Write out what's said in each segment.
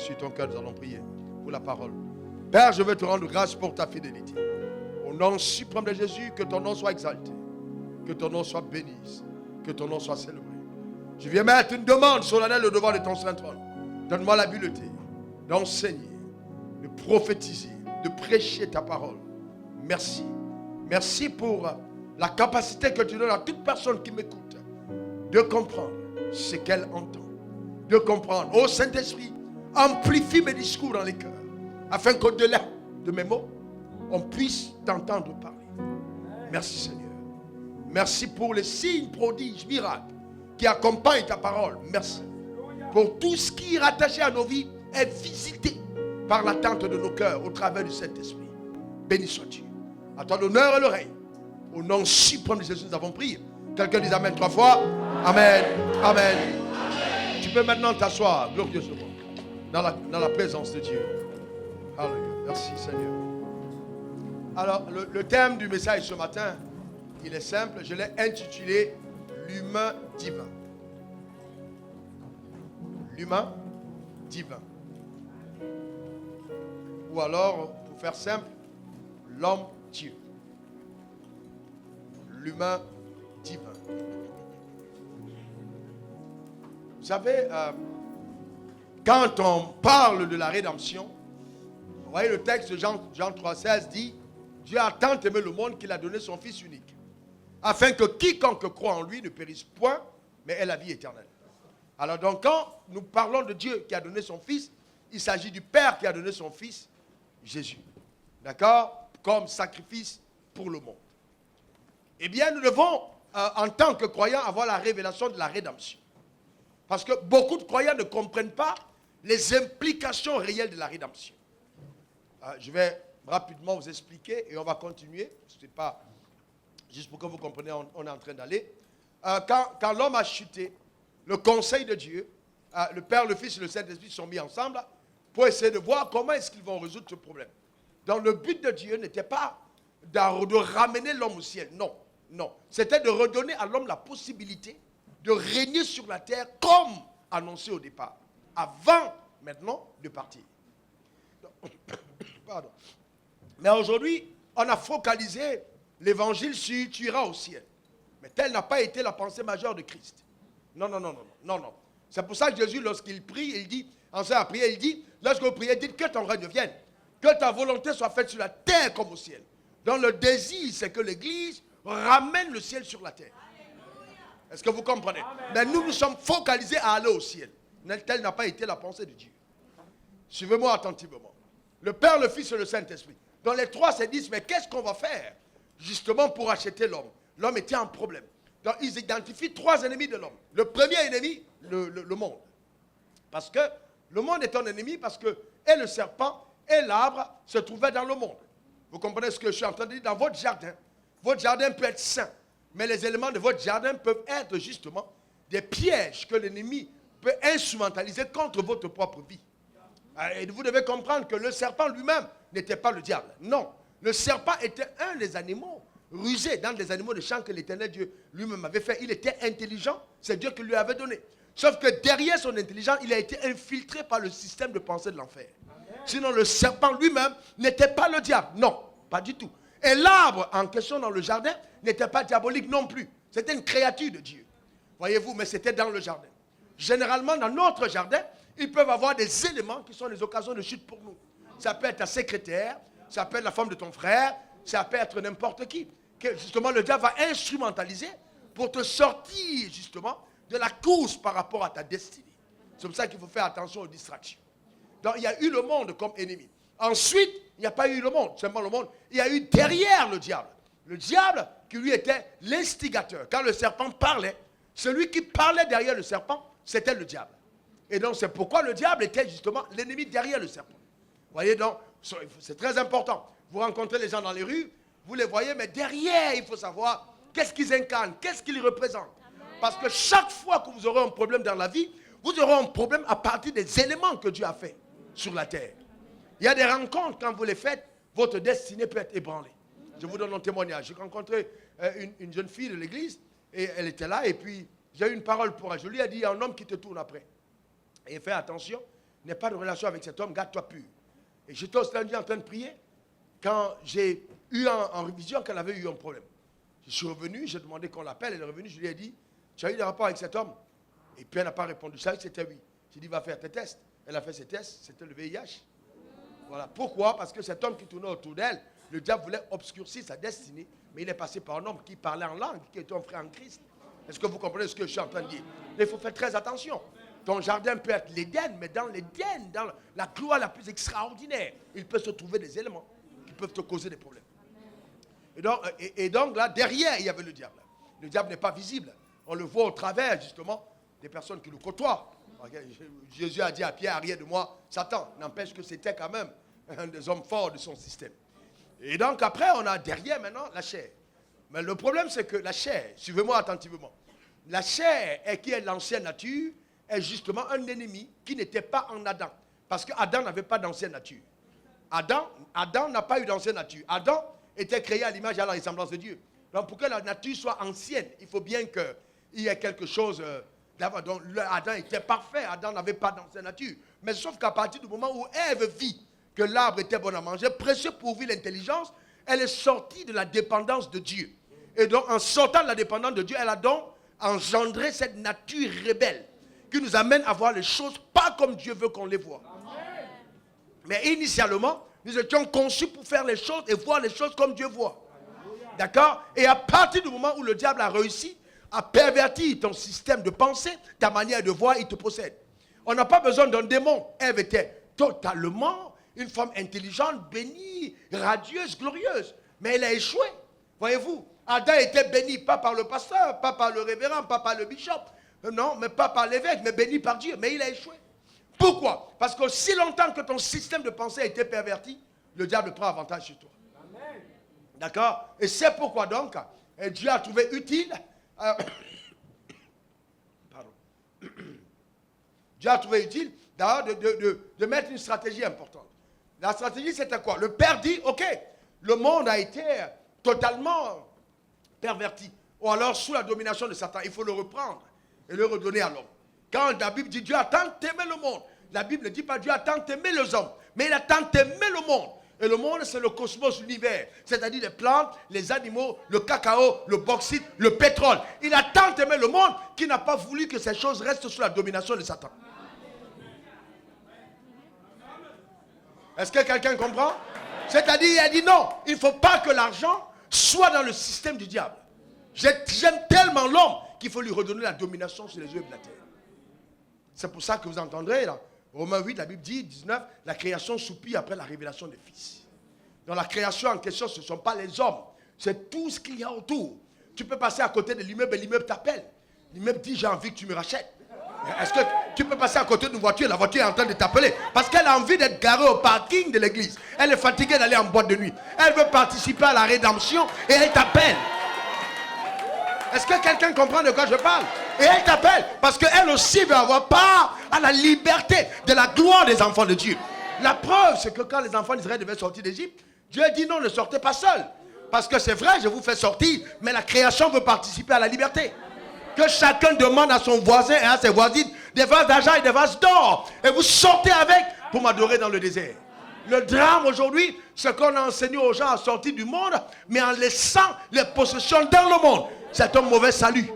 sur ton cœur, nous allons prier pour la parole. Père, je veux te rendre grâce pour ta fidélité. Au nom suprême de Jésus, que ton nom soit exalté, que ton nom soit béni, que ton nom soit célébré. Je viens mettre une demande solennelle au devant de ton Saint-Trône. Donne-moi l'habileté d'enseigner, de prophétiser, de prêcher ta parole. Merci. Merci pour la capacité que tu donnes à toute personne qui m'écoute de comprendre ce qu'elle entend. De comprendre. Ô Saint-Esprit, amplifie mes discours dans les cœurs, afin qu'au-delà de mes mots, on puisse t'entendre parler. Merci Seigneur. Merci pour les signes, prodiges, miracles qui accompagnent ta parole. Merci. Pour tout ce qui est rattaché à nos vies est visité par l'attente de nos cœurs au travers du Saint-Esprit. Béni sois-tu. À toi l'honneur et le règne. Au nom suprême de Jésus, nous avons prié. Quelqu'un dit Amen 3 fois. Amen. Amen. Tu peux maintenant t'asseoir glorieusement dans la présence de Dieu. Alléluia. Merci Seigneur. Alors, le thème du message ce matin, il est simple. Je l'ai intitulé l'humain divin. L'humain divin. Ou alors, pour faire simple, l'homme Dieu. L'humain divin. Vous savez, quand on parle de la rédemption, vous voyez le texte de Jean 3,16 dit Dieu a tant aimé le monde qu'il a donné son Fils unique, afin que quiconque croit en lui ne périsse point, mais ait la vie éternelle. Alors donc, quand nous parlons de Dieu qui a donné son Fils, il s'agit du Père qui a donné son Fils, Jésus. D'accord? Comme sacrifice pour le monde. Eh bien, nous devons, en tant que croyants, avoir la révélation de la rédemption. Parce que beaucoup de croyants ne comprennent pas les implications réelles de la rédemption. Je vais rapidement vous expliquer et on va continuer. Ce n'est pas juste pour que vous compreniez, on est en train d'aller. Quand l'homme a chuté, le conseil de Dieu, le Père, le Fils et le Saint-Esprit sont mis ensemble pour essayer de voir comment est-ce qu'ils vont résoudre ce problème. Donc le but de Dieu n'était pas de ramener l'homme au ciel. Non, non. C'était de redonner à l'homme la possibilité de régner sur la terre comme annoncé au départ. Avant, maintenant, de partir. Pardon. Mais aujourd'hui, on a focalisé l'évangile sur tu iras au ciel. Mais telle n'a pas été la pensée majeure de Christ. Non, non, non, non, non, non. C'est pour ça que Jésus, lorsqu'il prie, il dit, en sa prière, il dit, lorsque vous priez, dites que ton règne vienne. Que ta volonté soit faite sur la terre comme au ciel. Donc le désir, c'est que l'Église ramène le ciel sur la terre. Est-ce que vous comprenez? Mais nous, nous sommes focalisés à aller au ciel. Telle n'a pas été la pensée de Dieu. Suivez-moi attentivement. Le Père, le Fils et le Saint-Esprit. Dans les trois, se disent, mais qu'est-ce qu'on va faire justement pour acheter l'homme? L'homme était en problème. Donc ils identifient trois ennemis de l'homme. Le premier ennemi, le monde. Parce que le monde est un ennemi parce que et le serpent et l'arbre se trouvaient dans le monde. Vous comprenez ce que je suis en train de dire? Dans votre jardin peut être sain. Mais les éléments de votre jardin peuvent être justement des pièges que l'ennemi peut instrumentaliser contre votre propre vie. Et vous devez comprendre que le serpent lui-même n'était pas le diable. Non. Le serpent était un des animaux rusés dans des animaux de champ que l'Éternel Dieu lui-même avait fait. Il était intelligent. C'est Dieu qui lui avait donné. Sauf que derrière son intelligence, il a été infiltré par le système de pensée de l'enfer. Sinon, le serpent lui-même n'était pas le diable. Non, pas du tout. Et l'arbre en question dans le jardin n'était pas diabolique non plus. C'était une créature de Dieu. Voyez-vous, mais c'était dans le jardin. Généralement, dans notre jardin, ils peuvent avoir des éléments qui sont des occasions de chute pour nous. Ça peut être ta secrétaire, ça peut être la femme de ton frère, ça peut être n'importe qui. Que justement, le diable va instrumentaliser pour te sortir justement de la course par rapport à ta destinée. C'est pour ça qu'il faut faire attention aux distractions. Donc, il y a eu le monde comme ennemi. Ensuite, il n'y a pas eu le monde, seulement le monde. Il y a eu derrière le diable. Le diable qui lui était l'instigateur. Quand le serpent parlait, celui qui parlait derrière le serpent, c'était le diable. Et donc, c'est pourquoi le diable était justement l'ennemi derrière le serpent. Vous voyez donc, c'est très important. Vous rencontrez les gens dans les rues, vous les voyez, mais derrière, il faut savoir qu'est-ce qu'ils incarnent, qu'est-ce qu'ils représentent. Parce que chaque fois que vous aurez un problème dans la vie, vous aurez un problème à partir des éléments que Dieu a fait sur la terre. Il y a des rencontres, quand vous les faites, votre destinée peut être ébranlée. Je vous donne un témoignage. J'ai rencontré une jeune fille de l'église, et elle était là, et puis j'ai eu une parole pour elle. Je lui ai dit, il y a un homme qui te tourne après. Et fais attention, n'aie pas de relation avec cet homme, garde-toi pur. Et j'étais au lundi en train de prier, quand j'ai eu en révision qu'elle avait eu un problème. Je suis revenu, j'ai demandé qu'on l'appelle, elle est revenue, je lui ai dit, tu as eu des rapports avec cet homme? Et puis elle n'a pas répondu, ça c'était oui. J'ai dit, va faire tes tests. Elle a fait ses tests, c'était le VIH. Voilà. Pourquoi? Parce que cet homme qui tournait autour d'elle, le diable voulait obscurcir sa destinée, mais il est passé par un homme qui parlait en langue, qui était un frère en Christ. Est-ce que vous comprenez ce que je suis en train de dire? Mais il faut faire très attention. Ton jardin peut être l'Éden, mais dans l'Éden, dans la gloire la plus extraordinaire, il peut se trouver des éléments qui peuvent te causer des problèmes. Et donc là, derrière, il y avait le diable. Le diable n'est pas visible. On le voit au travers, justement, des personnes qui le côtoient. Jésus a dit à Pierre, arrière de moi, Satan. N'empêche que c'était quand même un des hommes forts de son système. Et donc après, on a derrière maintenant la chair. Mais le problème, c'est que la chair, suivez-moi attentivement, la chair, qui est l'ancienne nature, est justement un ennemi qui n'était pas en Adam. Parce qu'Adam n'avait pas d'ancienne nature. Adam n'a pas eu d'ancienne nature. Adam était créé à l'image et à la ressemblance de Dieu. Donc pour que la nature soit ancienne, il faut bien qu'il y ait quelque chose d'avant. Donc Adam était parfait, Adam n'avait pas d'ancienne nature. Mais sauf qu'à partir du moment où Ève vit que l'arbre était bon à manger, précieux pour vivre l'intelligence, elle est sortie de la dépendance de Dieu. Et donc en sortant de la dépendance de Dieu, elle a donc engendré cette nature rebelle qui nous amène à voir les choses pas comme Dieu veut qu'on les voit. Amen. Mais initialement, nous étions conçus pour faire les choses et voir les choses comme Dieu voit. D'accord? Et à partir du moment où le diable a réussi à pervertir ton système de pensée, ta manière de voir, il te possède. On n'a pas besoin d'un démon. Ève était totalement une femme intelligente, bénie, radieuse, glorieuse. Mais elle a échoué. Voyez-vous, Adam était béni pas par le pasteur, pas par le révérend, pas par le bishop. Non, mais pas par l'évêque, mais béni par Dieu. Mais il a échoué. Pourquoi? Parce que si longtemps que ton système de pensée a été perverti, le diable prend avantage sur toi. D'accord? Et c'est pourquoi donc, Dieu a trouvé utile, Dieu a trouvé utile de mettre une stratégie importante. La stratégie, c'était quoi? Le Père dit, ok, le monde a été totalement perverti, ou alors sous la domination de Satan. Il faut le reprendre et le redonner à l'homme. Quand la Bible dit Dieu a tant aimé le monde, la Bible ne dit pas Dieu a tant aimé les hommes, mais il a tant aimé le monde. Et le monde, c'est le cosmos, l'univers, c'est-à-dire les plantes, les animaux, le cacao, le bauxite, le pétrole. Il a tant aimé le monde qu'il n'a pas voulu que ces choses restent sous la domination de Satan. Est-ce que quelqu'un comprend? C'est-à-dire, il a dit non, il ne faut pas que l'argent soit dans le système du diable. J'aime tellement l'homme qu'il faut lui redonner la domination sur les yeux de la terre. C'est pour ça que vous entendrez là, Romains 8, la Bible dit, 19, la création soupire après la révélation des fils. Dans la création en question, ce ne sont pas les hommes, c'est tout ce qu'il y a autour. Tu peux passer à côté de l'immeuble et l'immeuble t'appelle. L'immeuble dit, j'ai envie que tu me rachètes. Est-ce que tu peux passer à côté d'une voiture, la voiture est en train de t'appeler parce qu'elle a envie d'être garée au parking de l'église. Elle est fatiguée d'aller en boîte de nuit. Elle veut participer à la rédemption et elle t'appelle. Est-ce que quelqu'un comprend de quoi je parle? Et elle t'appelle parce qu'elle aussi veut avoir part à la liberté de la gloire des enfants de Dieu. La preuve, c'est que quand les enfants d'Israël devaient sortir d'Égypte, Dieu dit non, ne sortez pas seul. Parce que c'est vrai, je vous fais sortir, mais la création veut participer à la liberté. Que chacun demande à son voisin et à ses voisines des vases d'argent et des vases d'or. Et vous sortez avec pour m'adorer dans le désert. Le drame aujourd'hui, c'est qu'on a enseigné aux gens à sortir du monde, mais en laissant les possessions dans le monde. C'est un mauvais salut.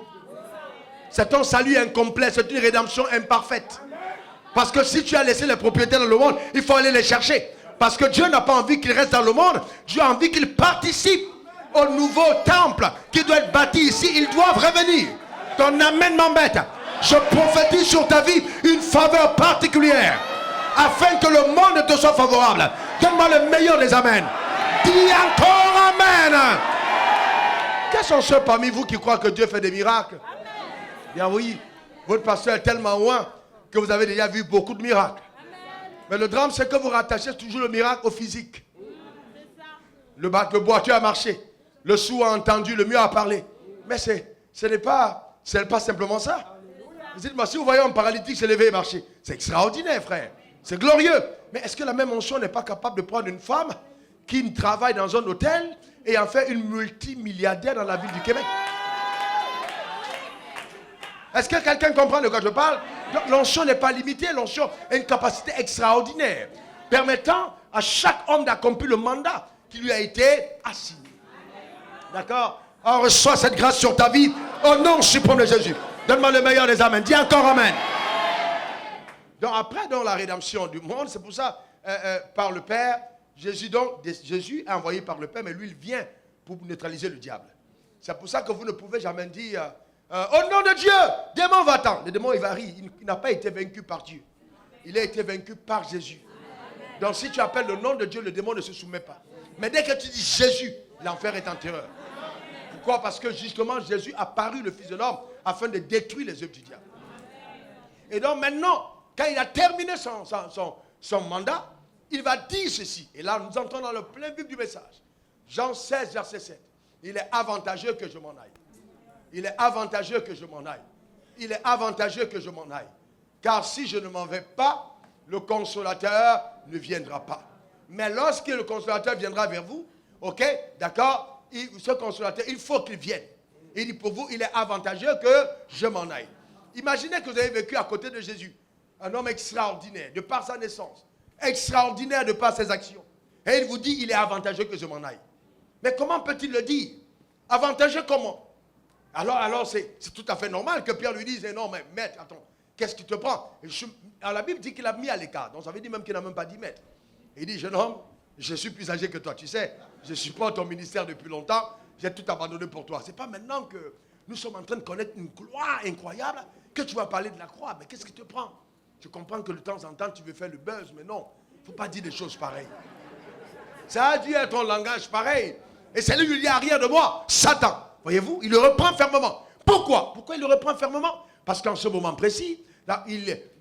C'est un salut incomplet, c'est une rédemption imparfaite. Parce que si tu as laissé les propriétés dans le monde, il faut aller les chercher. Parce que Dieu n'a pas envie qu'ils restent dans le monde, Dieu a envie qu'ils participent au nouveau temple qui doit être bâti ici. Ils doivent revenir. Ton amen m'embête. Je prophétise sur ta vie une faveur particulière afin que le monde te soit favorable. Donne-moi le meilleur des amens. Dis encore amen. Quels sont ceux parmi vous qui croient que Dieu fait des miracles? Bien oui, votre pasteur est tellement loin que vous avez déjà vu beaucoup de miracles. Mais le drame, c'est que vous rattachez toujours le miracle au physique. Le boiteux a marché, le sourd a entendu, le muet a parlé. Mais ce n'est pas simplement ça. Dites-moi, si vous voyez un paralytique se lever et marcher, c'est extraordinaire, frère. C'est glorieux. Mais est-ce que la même onction n'est pas capable de prendre une femme qui travaille dans un hôtel et en fait une multimilliardaire dans la ville du Québec? Est-ce que quelqu'un comprend de quoi je parle? Donc, l'onction n'est pas limitée, l'onction a une capacité extraordinaire, permettant à chaque homme d'accomplir le mandat qui lui a été assigné. D'accord? On reçoit cette grâce sur ta vie au nom suprême de Jésus. Donne-moi le meilleur des amens. Dis encore amen. Donc après, dans la rédemption du monde, c'est pour ça, par le Père, Jésus est envoyé par le Père, mais lui, il vient pour neutraliser le diable. C'est pour ça que vous ne pouvez jamais dire, au nom de Dieu, démon va-t'en. Le démon, il varie. Il n'a pas été vaincu par Dieu. Il a été vaincu par Jésus. Donc si tu appelles le nom de Dieu, le démon ne se soumet pas. Mais dès que tu dis Jésus, l'enfer est en terreur. Pourquoi? Parce que justement, Jésus a paru, le Fils de l'homme, afin de détruire les œuvres du diable. Et donc maintenant, quand il a terminé son mandat, il va dire ceci. Et là, nous entrons dans le plein vif du message. Jean 16, verset 7. Il est avantageux que je m'en aille. Il est avantageux que je m'en aille. Il est avantageux que je m'en aille. Car si je ne m'en vais pas, le consolateur ne viendra pas. Mais lorsque le consolateur viendra vers vous, ok, d'accord, ce consolateur, il faut qu'il vienne. Il dit pour vous, il est avantageux que je m'en aille. Imaginez que vous avez vécu à côté de Jésus. Un homme extraordinaire, de par sa naissance. Extraordinaire de par ses actions. Et il vous dit, il est avantageux que je m'en aille. Mais comment peut-il le dire? Avantageux comment? Alors c'est tout à fait normal que Pierre lui dise, non mais maître, attends, qu'est-ce qui te prend? Alors la Bible dit qu'il a mis à l'écart. Donc ça veut dire même qu'il n'a même pas dit maître. Il dit, jeune homme, je suis plus âgé que toi, tu sais. Je supporte ton ministère depuis longtemps. J'ai tout abandonné pour toi. Ce n'est pas maintenant que nous sommes en train de connaître une gloire incroyable que tu vas parler de la croix. Mais qu'est-ce qui te prend? Je comprends que de temps en temps, tu veux faire le buzz, mais non. Il ne faut pas dire des choses pareilles. Ça a dû être un langage pareil. Et c'est lui qui dit, rien de moi, Satan. Voyez-vous, il le reprend fermement. Pourquoi? Pourquoi il le reprend fermement? Parce qu'en ce moment précis, là,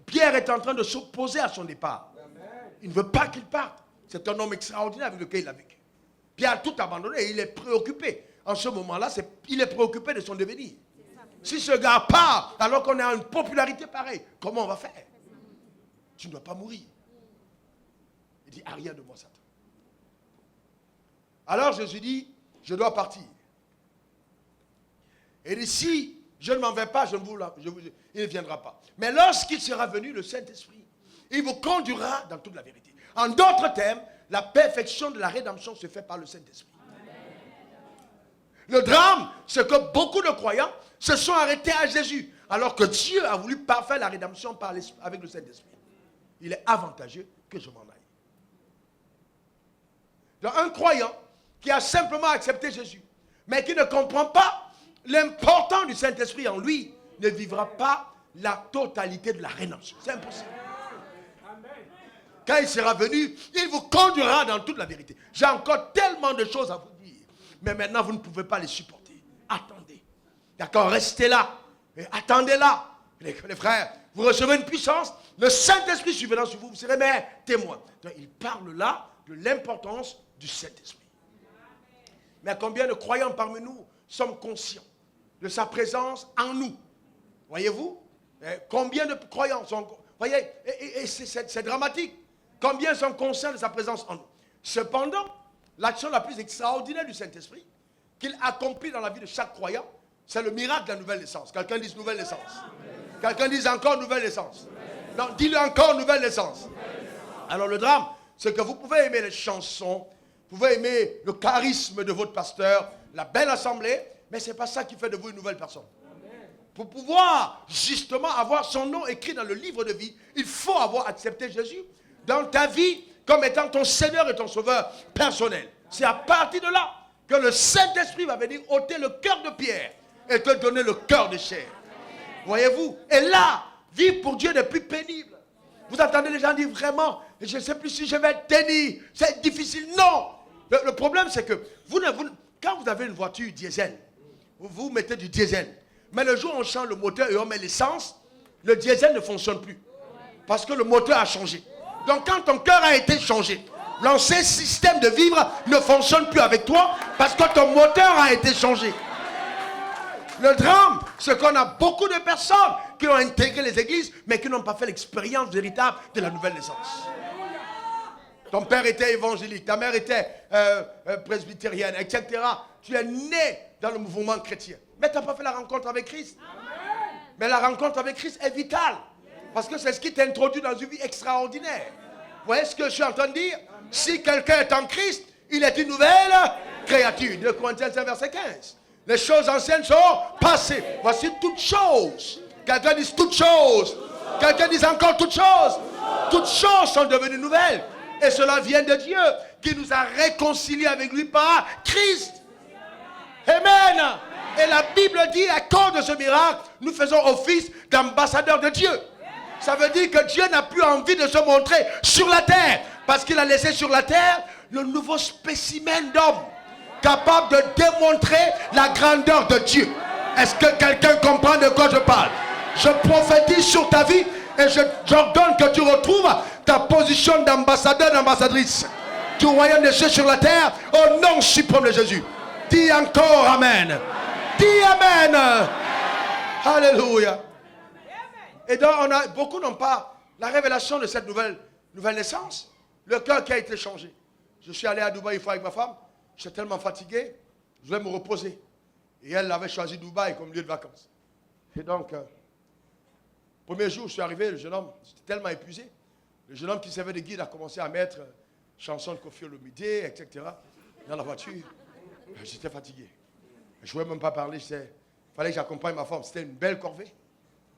Pierre est en train de s'opposer à son départ. Il ne veut pas qu'il parte. C'est un homme extraordinaire avec lequel il a vécu. Pierre a tout abandonné et il est préoccupé. En ce moment-là, il est préoccupé de son devenir. Si ce gars part, alors qu'on a une popularité pareille, comment on va faire? Tu ne dois pas mourir. Il dit, rien de moi, Satan. Alors Jésus dit, je dois partir. Et il dit, si je ne m'en vais pas, il ne viendra pas. Mais lorsqu'il sera venu, le Saint-Esprit, il vous conduira dans toute la vérité. En d'autres termes, la perfection de la rédemption se fait par le Saint-Esprit. Le drame, c'est que beaucoup de croyants se sont arrêtés à Jésus, alors que Dieu a voulu parfaire la rédemption avec le Saint-Esprit. Il est avantageux que je m'en aille. Donc un croyant qui a simplement accepté Jésus, mais qui ne comprend pas l'importance du Saint-Esprit en lui, ne vivra pas la totalité de la rédemption. C'est impossible. Quand il sera venu, il vous conduira dans toute la vérité. J'ai encore tellement de choses à vous dire. Mais maintenant, vous ne pouvez pas les supporter. Attendez. D'accord? Restez là. Et attendez là. Les frères, vous recevez une puissance. Le Saint-Esprit survenant sur vous, vous serez mes témoins. Donc, il parle là de l'importance du Saint-Esprit. Mais combien de croyants parmi nous sommes conscients de sa présence en nous? Voyez-vous? Combien de croyants sont... Voyez, et c'est dramatique. Combien sont conscients de sa présence en nous? Cependant, l'action la plus extraordinaire du Saint-Esprit qu'il accomplit dans la vie de chaque croyant, c'est le miracle de la nouvelle naissance. Quelqu'un dise nouvelle naissance. Quelqu'un dise encore nouvelle naissance. Non, dis-le encore nouvelle naissance. Alors le drame, c'est que vous pouvez aimer les chansons, vous pouvez aimer le charisme de votre pasteur, la belle assemblée, mais ce n'est pas ça qui fait de vous une nouvelle personne. Pour pouvoir justement avoir son nom écrit dans le livre de vie, il faut avoir accepté Jésus dans ta vie comme étant ton Seigneur et ton Sauveur personnel. C'est à partir de là que le Saint-Esprit va venir ôter le cœur de pierre et te donner le cœur de chair. Voyez-vous? Et là, vivre pour Dieu n'est plus pénible. Vous entendez les gens dire vraiment, je ne sais plus si je vais tenir, c'est difficile. Non! Le problème, c'est que quand vous avez une voiture diesel, vous mettez du diesel. Mais le jour où on change le moteur et on met l'essence, le diesel ne fonctionne plus. Parce que le moteur a changé. Donc quand ton cœur a été changé, l'ancien système de vivre ne fonctionne plus avec toi parce que ton moteur a été changé. Le drame, c'est qu'on a beaucoup de personnes qui ont intégré les églises, mais qui n'ont pas fait l'expérience véritable de la nouvelle naissance. Ton père était évangélique, ta mère était presbytérienne, etc. Tu es né dans le mouvement chrétien. Mais tu n'as pas fait la rencontre avec Christ. Mais la rencontre avec Christ est vitale. Parce que c'est ce qui t'introduit dans une vie extraordinaire. Vous voyez ce que je suis en train de dire? Si quelqu'un est en Christ, il est une nouvelle créature. 2 Corinthiens 5, verset 15. Les choses anciennes sont passées. Voici toutes choses. Quelqu'un dit toutes choses. Quelqu'un dit encore toutes choses. Toutes choses sont devenues nouvelles. Et cela vient de Dieu qui nous a réconciliés avec lui par Christ. Amen. Et la Bible dit, à cause de ce miracle, nous faisons office d'ambassadeurs de Dieu. Ça veut dire que Dieu n'a plus envie de se montrer sur la terre. Parce qu'il a laissé sur la terre le nouveau spécimen d'homme. Capable de démontrer la grandeur de Dieu. Est-ce que quelqu'un comprend de quoi je parle? Je prophétise sur ta vie et j'ordonne que tu retrouves ta position d'ambassadeur, d'ambassadrice du royaume des cieux sur la terre au nom suprême de Jésus. Dis encore Amen. Dis Amen. Alléluia. Et donc beaucoup n'ont pas la révélation de cette nouvelle naissance. Le cœur qui a été changé. Je suis allé à Dubaï une fois avec ma femme. J'étais tellement fatigué, je voulais me reposer. Et elle avait choisi Dubaï comme lieu de vacances. Et donc, premier jour, je suis arrivé, le jeune homme, j'étais tellement épuisé. Le jeune homme qui servait de guide a commencé à mettre chansons de Koffi Olomide, etc. dans la voiture. J'étais fatigué. Je ne pouvais même pas parler. Il fallait que j'accompagne ma femme. C'était une belle corvée.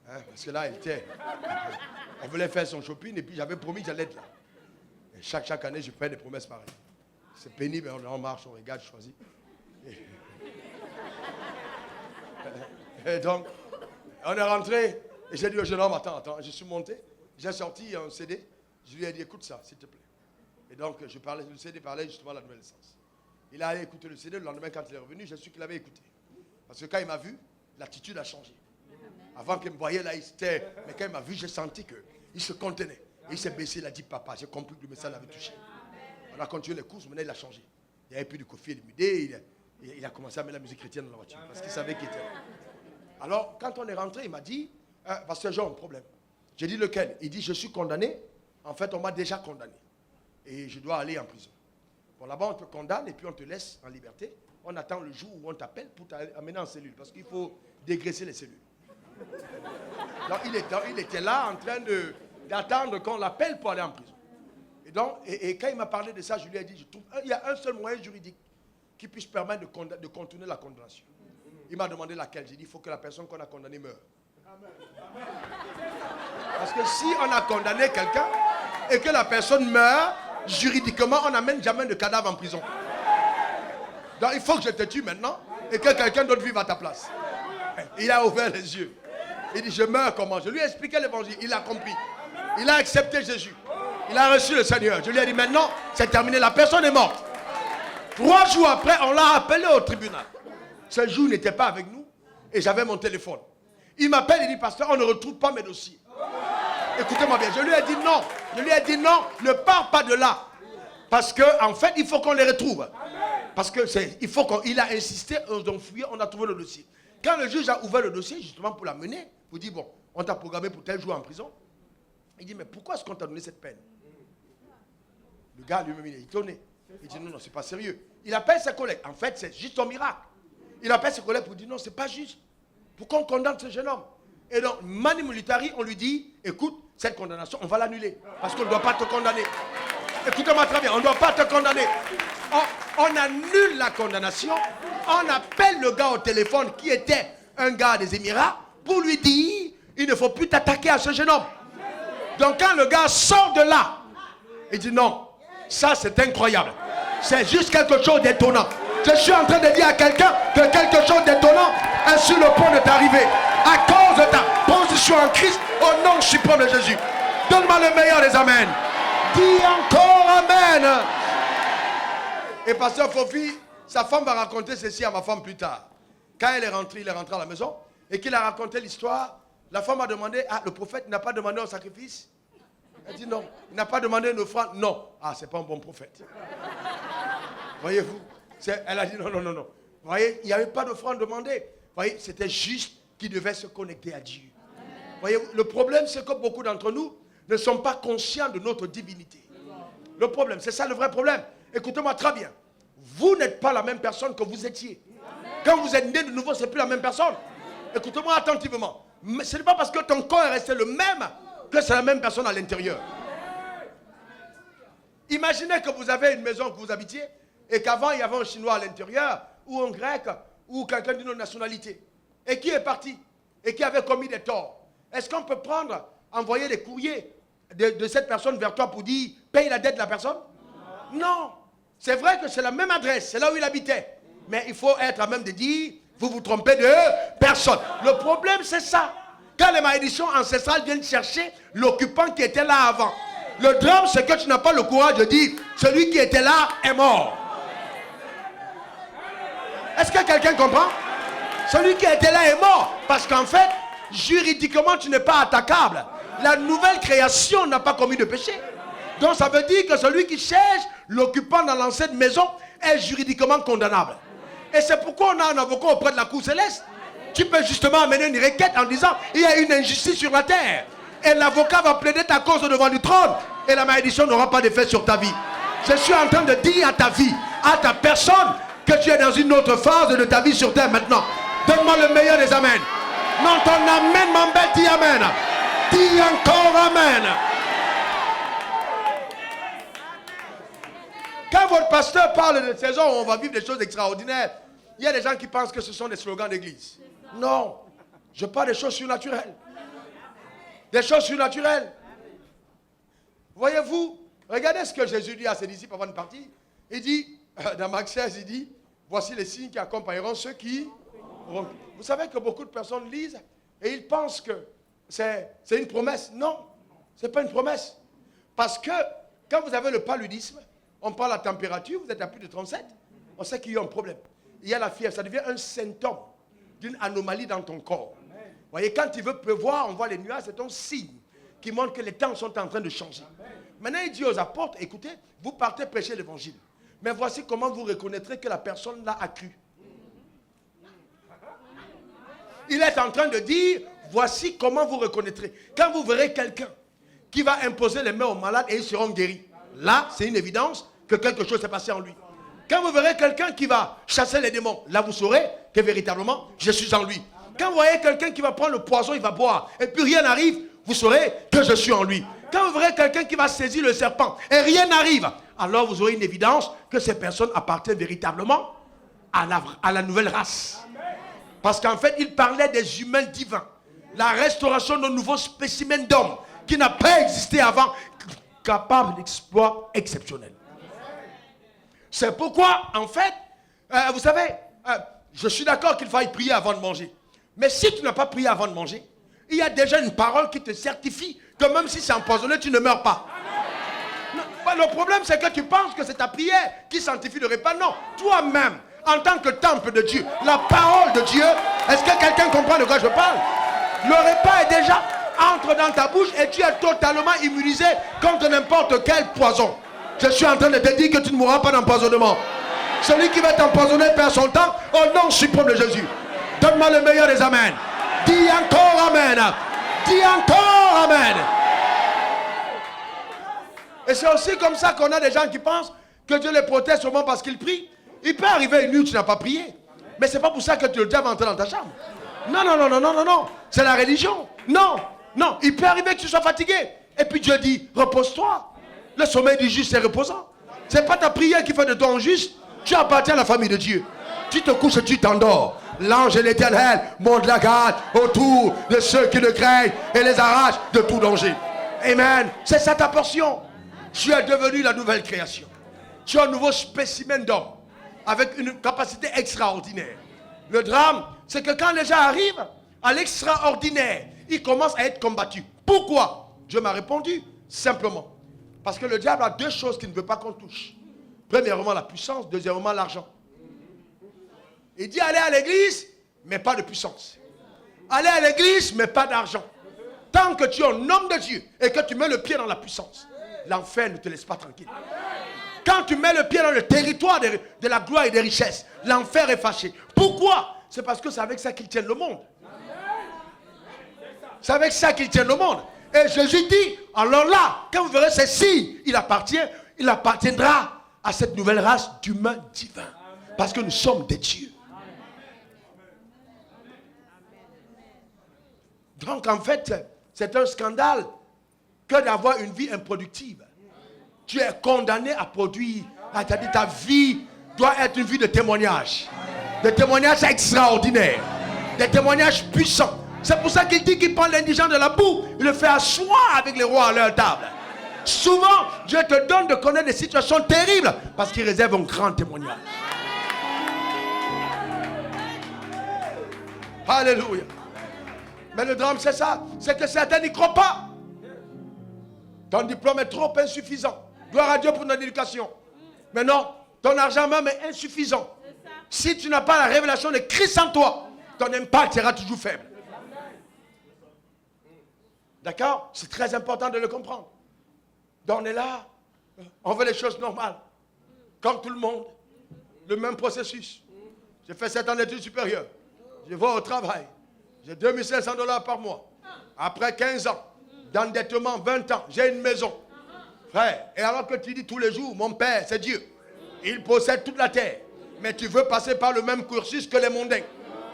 Hein, parce que là, elle voulait faire son shopping et puis j'avais promis que j'allais être là. Et chaque année, je fais des promesses pareilles. C'est pénible, on marche, on regarde, je choisis. Et donc, on est rentré, et j'ai dit au jeune homme, attends, je suis monté, j'ai sorti un CD, je lui ai dit, écoute ça, s'il te plaît. Et donc, le CD parlait justement de la nouvelle naissance. Il a allé écouter le CD, le lendemain, quand il est revenu, j'ai su qu'il avait écouté. Parce que quand il m'a vu, l'attitude a changé. Avant qu'il me voyait là, mais quand il m'a vu, j'ai senti qu'il se contenait. Et il s'est baissé, il a dit, papa, j'ai compris que le message l'avait touché. On a continué les courses, maintenant il a changé. Il n'y avait plus de Koffi Olomide, il a commencé à mettre la musique chrétienne dans la voiture, parce qu'il savait qu'il était là. Alors, quand on est rentré, il m'a dit, parce que j'ai un problème. J'ai dit, lequel? Il dit, je suis condamné. En fait, on m'a déjà condamné. Et je dois aller en prison. Bon, là-bas, on te condamne et puis on te laisse en liberté. On attend le jour où on t'appelle pour t'amener en cellule, parce qu'il faut dégraisser les cellules. Donc, il était là en train d'attendre qu'on l'appelle pour aller en prison. Et quand il m'a parlé de ça, je lui ai dit, je trouve, il y a un seul moyen juridique qui puisse permettre de contourner la condamnation. Il m'a demandé laquelle. J'ai dit, il faut que la personne qu'on a condamnée meure. Parce que si on a condamné quelqu'un et que la personne meurt, juridiquement, on n'amène jamais de cadavre en prison. Donc il faut que je te tue maintenant et que quelqu'un d'autre vive à ta place. Il a ouvert les yeux. Il dit, je meurs comment? Je lui ai expliqué l'évangile. Il a compris. Il a accepté Jésus. Il a reçu le Seigneur. Je lui ai dit, maintenant, c'est terminé. La personne est morte. 3 jours après, on l'a appelé au tribunal. Ce jour, il n'était pas avec nous. Et j'avais mon téléphone. Il m'appelle, il dit, pasteur, on ne retrouve pas mes dossiers. Écoutez-moi bien. Je lui ai dit non. Je lui ai dit non, ne pars pas de là. Parce qu'en fait, il faut qu'on les retrouve. Parce qu'il a insisté, on fouillé, on a trouvé le dossier. Quand le juge a ouvert le dossier, justement pour l'amener, pour dire, bon, on t'a programmé pour tel jour en prison. Il dit, mais pourquoi est-ce qu'on t'a donné cette peine? Le gars lui-même, il est étonné. Il dit, non, c'est pas sérieux. Il appelle ses collègues. En fait, c'est juste un miracle. Il appelle ses collègues pour dire, non, c'est pas juste. Pourquoi on condamne ce jeune homme? Et donc, mani militari, on lui dit, écoute, cette condamnation, on va l'annuler. Parce qu'on ne doit pas te condamner. Écoutez-moi très bien, on ne doit pas te condamner. On annule la condamnation. On appelle le gars au téléphone qui était un gars des Émirats pour lui dire, il ne faut plus t'attaquer à ce jeune homme. Donc quand le gars sort de là, il dit non, ça c'est incroyable. C'est juste quelque chose d'étonnant. Je suis en train de dire à quelqu'un que quelque chose d'étonnant est sur le point de t'arriver. À cause de ta position en Christ, au nom suprême de Jésus. Donne-moi le meilleur des amens. Dis encore amen. Et pasteur Fofi, sa femme va raconter ceci à ma femme plus tard. Quand il est rentré à la maison et qu'il a raconté l'histoire, la femme a demandé, ah, le prophète n'a pas demandé un sacrifice? Elle dit non. Il n'a pas demandé une offrande? Non. Ah, c'est pas un bon prophète. Voyez-vous? Elle a dit non. Vous voyez, il n'y avait pas d'offrande demandée. Vous voyez, c'était juste qu'il devait se connecter à Dieu. Voyez, le problème, c'est que beaucoup d'entre nous ne sont pas conscients de notre divinité. Le problème, c'est ça le vrai problème. Écoutez-moi très bien. Vous n'êtes pas la même personne que vous étiez. Quand vous êtes né de nouveau, ce n'est plus la même personne. Écoutez-moi attentivement. Ce n'est pas parce que ton corps est resté le même que c'est la même personne à l'intérieur. Imaginez que vous avez une maison que vous habitiez et qu'avant il y avait un Chinois à l'intérieur ou un Grec ou quelqu'un d'une autre nationalité et qui est parti et qui avait commis des torts. Est-ce qu'on peut envoyer des courriers de cette personne vers toi pour dire paye la dette de la personne? Non. C'est vrai que c'est la même adresse, c'est là où il habitait. Mais il faut être à même de dire vous vous trompez de personne. Le problème c'est ça. Quand les malédictions ancestrales viennent chercher l'occupant qui était là avant. Le drame, c'est que tu n'as pas le courage de dire celui qui était là est mort. Est-ce que quelqu'un comprend? Celui qui était là est mort. Parce qu'en fait, juridiquement, tu n'es pas attaquable. La nouvelle création n'a pas commis de péché. Donc ça veut dire que celui qui cherche l'occupant dans l'ancienne maison est juridiquement condamnable. Et c'est pourquoi on a un avocat auprès de la cour céleste. Tu peux justement amener une requête en disant il y a une injustice sur la terre. Et l'avocat va plaider ta cause devant le trône. Et la malédiction n'aura pas d'effet sur ta vie. Je suis en train de dire à ta vie, à ta personne, que tu es dans une autre phase de ta vie sur terre maintenant. Donne-moi le meilleur des amens. Non, ton amen m'embête, dis amen. Dis encore amen. Quand votre pasteur parle de saison où on va vivre des choses extraordinaires, il y a des gens qui pensent que ce sont des slogans d'église. Non, je parle des choses surnaturelles. Des choses surnaturelles. Voyez-vous, regardez ce que Jésus dit à ses disciples avant de partir. Il dit, dans Marc 16, il dit, voici les signes qui accompagneront ceux qui... Vous savez que beaucoup de personnes lisent et ils pensent que c'est une promesse. Non, ce n'est pas une promesse. Parce que quand vous avez le paludisme, on parle de la température, vous êtes à plus de 37, on sait qu'il y a un problème. Il y a la fièvre, ça devient un symptôme d'une anomalie dans ton corps. Vous voyez, quand il veut pleuvoir, on voit les nuages, c'est un signe qui montre que les temps sont en train de changer. Maintenant, il dit aux apôtres, écoutez, vous partez prêcher l'évangile. Mais voici comment vous reconnaîtrez que la personne là a cru. Il est en train de dire, voici comment vous reconnaîtrez. Quand vous verrez quelqu'un qui va imposer les mains aux malades et ils seront guéris. Là, c'est une évidence que quelque chose s'est passé en lui. Quand vous verrez quelqu'un qui va chasser les démons, là vous saurez que véritablement, je suis en lui. Quand vous voyez quelqu'un qui va prendre le poison, il va boire, et puis rien n'arrive, vous saurez que je suis en lui. Quand vous verrez quelqu'un qui va saisir le serpent, et rien n'arrive, alors vous aurez une évidence que ces personnes appartiennent véritablement à la nouvelle race. Parce qu'en fait, il parlait des humains divins. La restauration d'un nouveau spécimen d'homme qui n'a pas existé avant, capable d'exploits exceptionnels. C'est pourquoi, en fait, vous savez, je suis d'accord qu'il faille prier avant de manger. Mais si tu n'as pas prié avant de manger, il y a déjà une parole qui te certifie que même si c'est empoisonné, tu ne meurs pas. Non, le problème, c'est que tu penses que c'est ta prière qui sanctifie le repas. Non, toi-même, en tant que temple de Dieu, la parole de Dieu, est-ce que quelqu'un comprend de quoi je parle? Le repas est déjà entre dans ta bouche et tu es totalement immunisé contre n'importe quel poison. Je suis en train de te dire que tu ne mourras pas d'empoisonnement. Celui qui va t'empoisonner perd son temps au nom suprême de Jésus. Donne-moi le meilleur des amens. Dis encore amen. Dis encore amen. Et c'est aussi comme ça qu'on a des gens qui pensent que Dieu les protège seulement parce qu'ils prient. Il peut arriver une nuit où tu n'as pas prié. Mais ce n'est pas pour ça que tu le diable va entrer dans ta chambre. Non, non, non, non, non, non, non. C'est la religion. Non, non. Il peut arriver que tu sois fatigué. Et puis Dieu dit, repose-toi. Le sommeil du juste, c'est reposant. Ce n'est pas ta prière qui fait de toi un juste. Tu appartiens à la famille de Dieu. Tu te couches et tu t'endors. L'ange et l'Éternel montent la garde autour de ceux qui le craignent et les arrachent de tout danger. Amen. C'est ça ta portion. Tu es devenu la nouvelle création. Tu es un nouveau spécimen d'homme avec une capacité extraordinaire. Le drame, c'est que quand les gens arrivent à l'extraordinaire, ils commencent à être combattus. Pourquoi? Dieu m'a répondu simplement. Parce que le diable a deux choses qu'il ne veut pas qu'on touche. Premièrement, la puissance. Deuxièmement, l'argent. Il dit aller à l'église, mais pas de puissance. Aller à l'église, mais pas d'argent. Tant que tu es un homme de Dieu et que tu mets le pied dans la puissance, l'enfer ne te laisse pas tranquille. Quand tu mets le pied dans le territoire de la gloire et des richesses, l'enfer est fâché. Pourquoi? C'est parce que c'est avec ça qu'ils tiennent le monde. C'est avec ça qu'ils tiennent le monde. Et Jésus dit, alors là, quand vous verrez ces signes, il appartiendra à cette nouvelle race d'humains divins. Parce que nous sommes des dieux. Donc en fait, c'est un scandale que d'avoir une vie improductive. Tu es condamné à produire. C'est-à-dire ta vie doit être une vie de témoignage. Des témoignages extraordinaires. Des témoignages puissants. C'est pour ça qu'il dit qu'il prend l'indigent de la boue. Il le fait asseoir avec les rois à leur table. Souvent, Dieu te donne de connaître des situations terribles parce qu'il réserve un grand témoignage. Alléluia. Mais le drame, c'est ça. C'est que certains n'y croient pas. Ton diplôme est trop insuffisant. Gloire à Dieu pour notre éducation. Mais non, ton argent même est insuffisant. Si tu n'as pas la révélation de Christ en toi, ton impact sera toujours faible. D'accord? C'est très important de le comprendre. Donc on est là, on veut les choses normales. Comme tout le monde. Le même processus. J'ai fait 7 ans d'études supérieures. Je vais au travail. J'ai 2500 $ par mois. Après 15 ans, d'endettement, 20 ans, j'ai une maison. Frère, et alors que tu dis tous les jours, mon père, c'est Dieu. Il possède toute la terre. Mais tu veux passer par le même cursus que les mondains.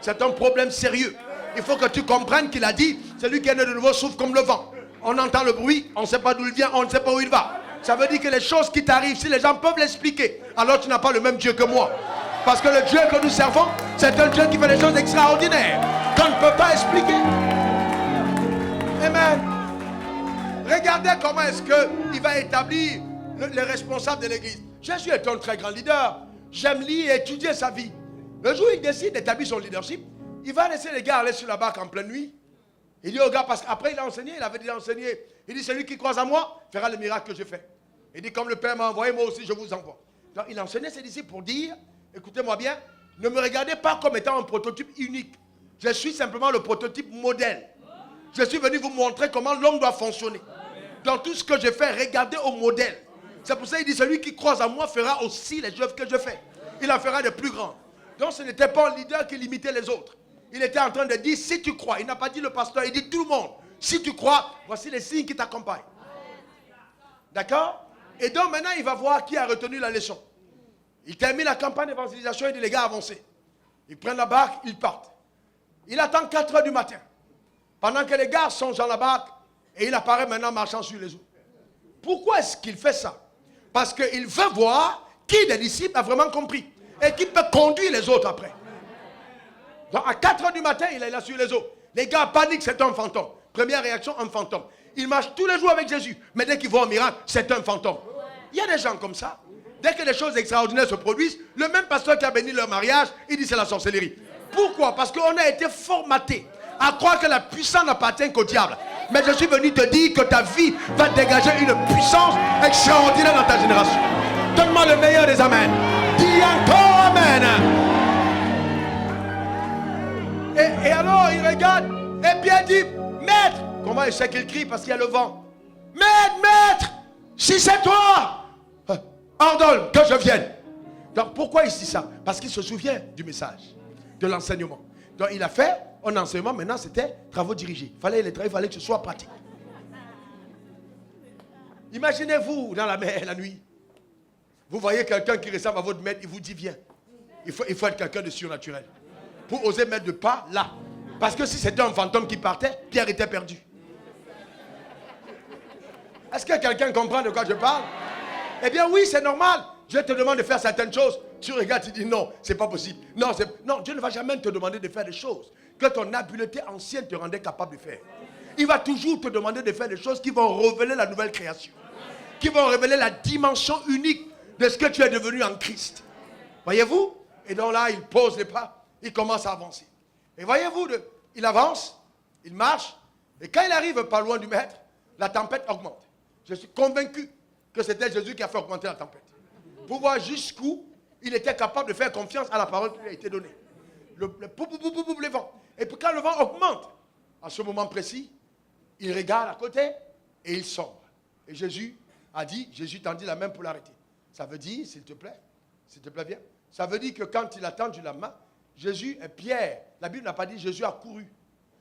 C'est un problème sérieux. Il faut que tu comprennes qu'il a dit, celui qui est né de nouveau souffle comme le vent. On entend le bruit, on ne sait pas d'où il vient, on ne sait pas où il va. Ça veut dire que les choses qui t'arrivent, si les gens peuvent l'expliquer, alors tu n'as pas le même Dieu que moi. Parce que le Dieu que nous servons, c'est un Dieu qui fait des choses extraordinaires qu'on ne peut pas expliquer. Amen. Regardez comment est-ce qu'il va établir les responsables de l'église. Jésus est un très grand leader. J'aime lire et étudier sa vie. Le jour où il décide d'établir son leadership, il va laisser les gars aller sur la barque en pleine nuit. Il dit aux gars, parce qu'après il a enseigné, il avait déjà enseigné. Il dit, celui qui croit en moi fera le miracle que je fais. Il dit, comme le Père m'a envoyé, moi aussi je vous envoie. Donc il a enseigné ses disciples pour dire, écoutez-moi bien, ne me regardez pas comme étant un prototype unique. Je suis simplement le prototype modèle. Je suis venu vous montrer comment l'homme doit fonctionner. Dans tout ce que je fais, regardez au modèle. C'est pour ça qu'il dit, celui qui croit en moi fera aussi les œuvres que je fais. Il en fera de plus grandes. Donc ce n'était pas un leader qui limitait les autres. Il était en train de dire, si tu crois, il n'a pas dit le pasteur, il dit tout le monde. Si tu crois, voici les signes qui t'accompagnent. D'accord? Et donc maintenant, il va voir qui a retenu la leçon. Il termine la campagne d'évangélisation, il dit, les gars, avancez. Ils prennent la barque, ils partent. Il attend 4 heures du matin. Pendant que les gars sont dans la barque, et il apparaît maintenant marchant sur les eaux. Pourquoi est-ce qu'il fait ça? Parce qu'il veut voir qui des disciples a vraiment compris. Et qui peut conduire les autres après. Donc à 4 heures du matin, il est là sur les eaux. Les gars paniquent, c'est un fantôme. Première réaction, un fantôme. Ils marchent tous les jours avec Jésus. Mais dès qu'ils voient un miracle, c'est un fantôme. Il y a des gens comme ça. Dès que des choses extraordinaires se produisent, le même pasteur qui a béni leur mariage, il dit c'est la sorcellerie. Pourquoi? Parce qu'on a été formaté à croire que la puissance n'appartient qu'au diable. Mais je suis venu te dire que ta vie va dégager une puissance extraordinaire dans ta génération. Donne-moi le meilleur des amens. Dis encore amen. Et alors il regarde et Pierre dit, maître, comment il sait qu'il crie? Parce qu'il y a le vent. Maître, maître, si c'est toi, ordonne que je vienne. Donc pourquoi il dit ça? Parce qu'il se souvient du message, de l'enseignement. Donc il a fait un enseignement, maintenant c'était travaux dirigés. Il fallait que ce soit pratique. Imaginez-vous dans la mer la nuit. Vous voyez quelqu'un qui ressemble à votre maître, il vous dit viens. Il faut être quelqu'un de surnaturel. Pour oser mettre de pas là. Parce que si c'était un fantôme qui partait, Pierre était perdu. Est-ce que quelqu'un comprend de quoi je parle? Eh bien oui, c'est normal. Dieu te demande de faire certaines choses. Tu regardes, tu dis non, c'est pas possible. Non, Dieu ne va jamais te demander de faire des choses que ton habileté ancienne te rendait capable de faire. Il va toujours te demander de faire des choses qui vont révéler la nouvelle création. Qui vont révéler la dimension unique de ce que tu es devenu en Christ. Voyez-vous? Et donc là, il pose les pas, il commence à avancer. Et voyez-vous, il avance, il marche, et quand il arrive pas loin du maître, la tempête augmente. Je suis convaincu que c'était Jésus qui a fait augmenter la tempête. Pour voir jusqu'où il était capable de faire confiance à la parole qui lui a été donnée. Le vent. Et puis quand le vent augmente, à ce moment précis, il regarde à côté et il sombre. Et Jésus tendit la main pour l'arrêter. Ça veut dire, s'il te plaît, viens. Ça veut dire que quand il a tendu la main, Jésus et Pierre, la Bible n'a pas dit Jésus a couru.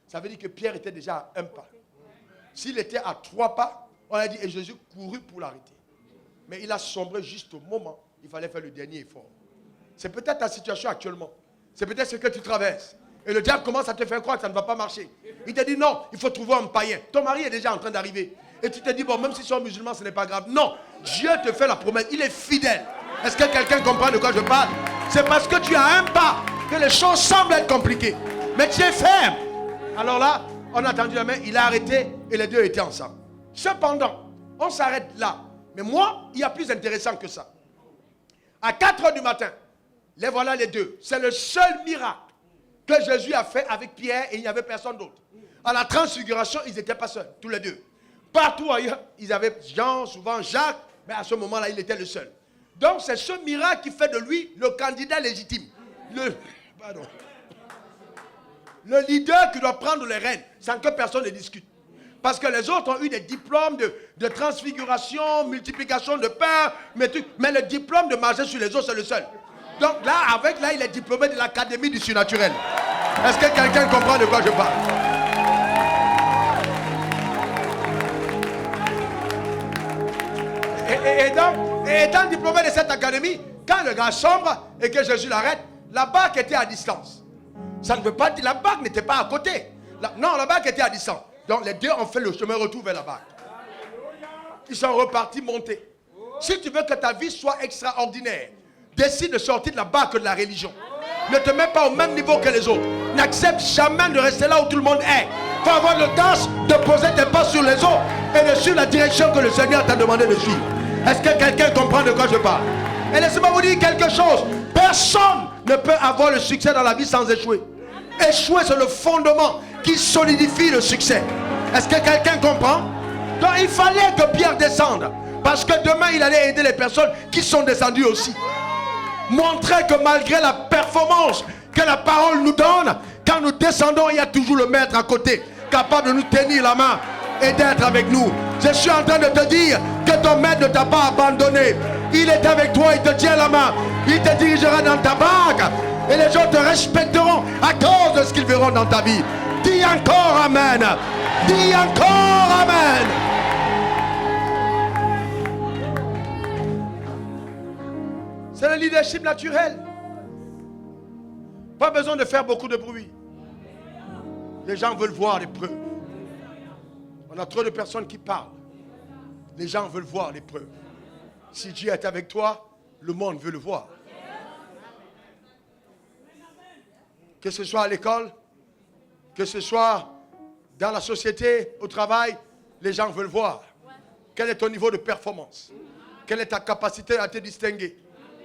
Ça veut dire que Pierre était déjà à 1 pas. S'il était à 3 pas, on a dit et Jésus courut pour l'arrêter. Mais il a sombré juste au moment où il fallait faire le dernier effort. C'est peut-être ta situation actuellement. C'est peut-être ce que tu traverses. Et le diable commence à te faire croire que ça ne va pas marcher. Il te dit non, il faut trouver un païen. Ton mari est déjà en train d'arriver. Et tu te dis, bon, même s'ils sont musulmans, ce n'est pas grave. Non, Dieu te fait la promesse, il est fidèle. Est-ce que quelqu'un comprend de quoi je parle? C'est parce que tu as un pas que les choses semblent être compliquées. Mais tu es ferme. Alors là, on a tendu la main, il a arrêté et les deux étaient ensemble. Cependant, on s'arrête là. Mais moi, il y a plus intéressant que ça. À 4 heures du matin, les voilà les deux. C'est le seul miracle que Jésus a fait avec Pierre et il n'y avait personne d'autre. À la transfiguration, ils n'étaient pas seuls, tous les deux. Partout ailleurs, ils avaient Jean, souvent Jacques, mais à ce moment-là, il était le seul. Donc, c'est ce miracle qui fait de lui le candidat légitime. Le leader qui doit prendre les rênes sans que personne ne discute. Parce que les autres ont eu des diplômes de transfiguration, multiplication de pain, mais le diplôme de marcher sur les eaux, c'est le seul. Donc là, il est diplômé de l'Académie du surnaturel. Est-ce que quelqu'un comprend de quoi je parle? Et étant diplômé de cette académie, quand le gars sombre et que Jésus l'arrête, la barque était à distance. Ça ne veut pas dire la barque n'était pas à côté. Non, la barque était à distance. Donc les deux ont fait le chemin retour vers la barque. Ils sont repartis monter. Si tu veux que ta vie soit extraordinaire, décide de sortir de la barque de la religion. Ne te mets pas au même niveau que les autres. N'accepte jamais de rester là où tout le monde est. Il faut avoir l'audace de poser tes pas sur les eaux et de suivre la direction que le Seigneur t'a demandé de suivre. Est-ce que quelqu'un comprend de quoi je parle? Et laissez-moi vous dire quelque chose. Personne ne peut avoir le succès dans la vie sans échouer. Échouer, c'est le fondement qui solidifie le succès. Est-ce que quelqu'un comprend? Donc il fallait que Pierre descende. Parce que demain, il allait aider les personnes qui sont descendues aussi. Montrer que malgré la performance que la parole nous donne, quand nous descendons, il y a toujours le maître à côté, capable de nous tenir la main et d'être avec nous. Je suis en train de te dire que ton maître ne t'a pas abandonné. Il est avec toi, il te tient la main. Il te dirigera dans ta barque. Et les gens te respecteront à cause de ce qu'ils verront dans ta vie. Dis encore Amen. Dis encore Amen. C'est le leadership naturel. Pas besoin de faire beaucoup de bruit. Les gens veulent voir les preuves. On a trop de personnes qui parlent. Les gens veulent voir les preuves. Si Dieu est avec toi, le monde veut le voir. Que ce soit à l'école, que ce soit dans la société, au travail, les gens veulent voir. Quel est ton niveau de performance? Quelle est ta capacité à te distinguer?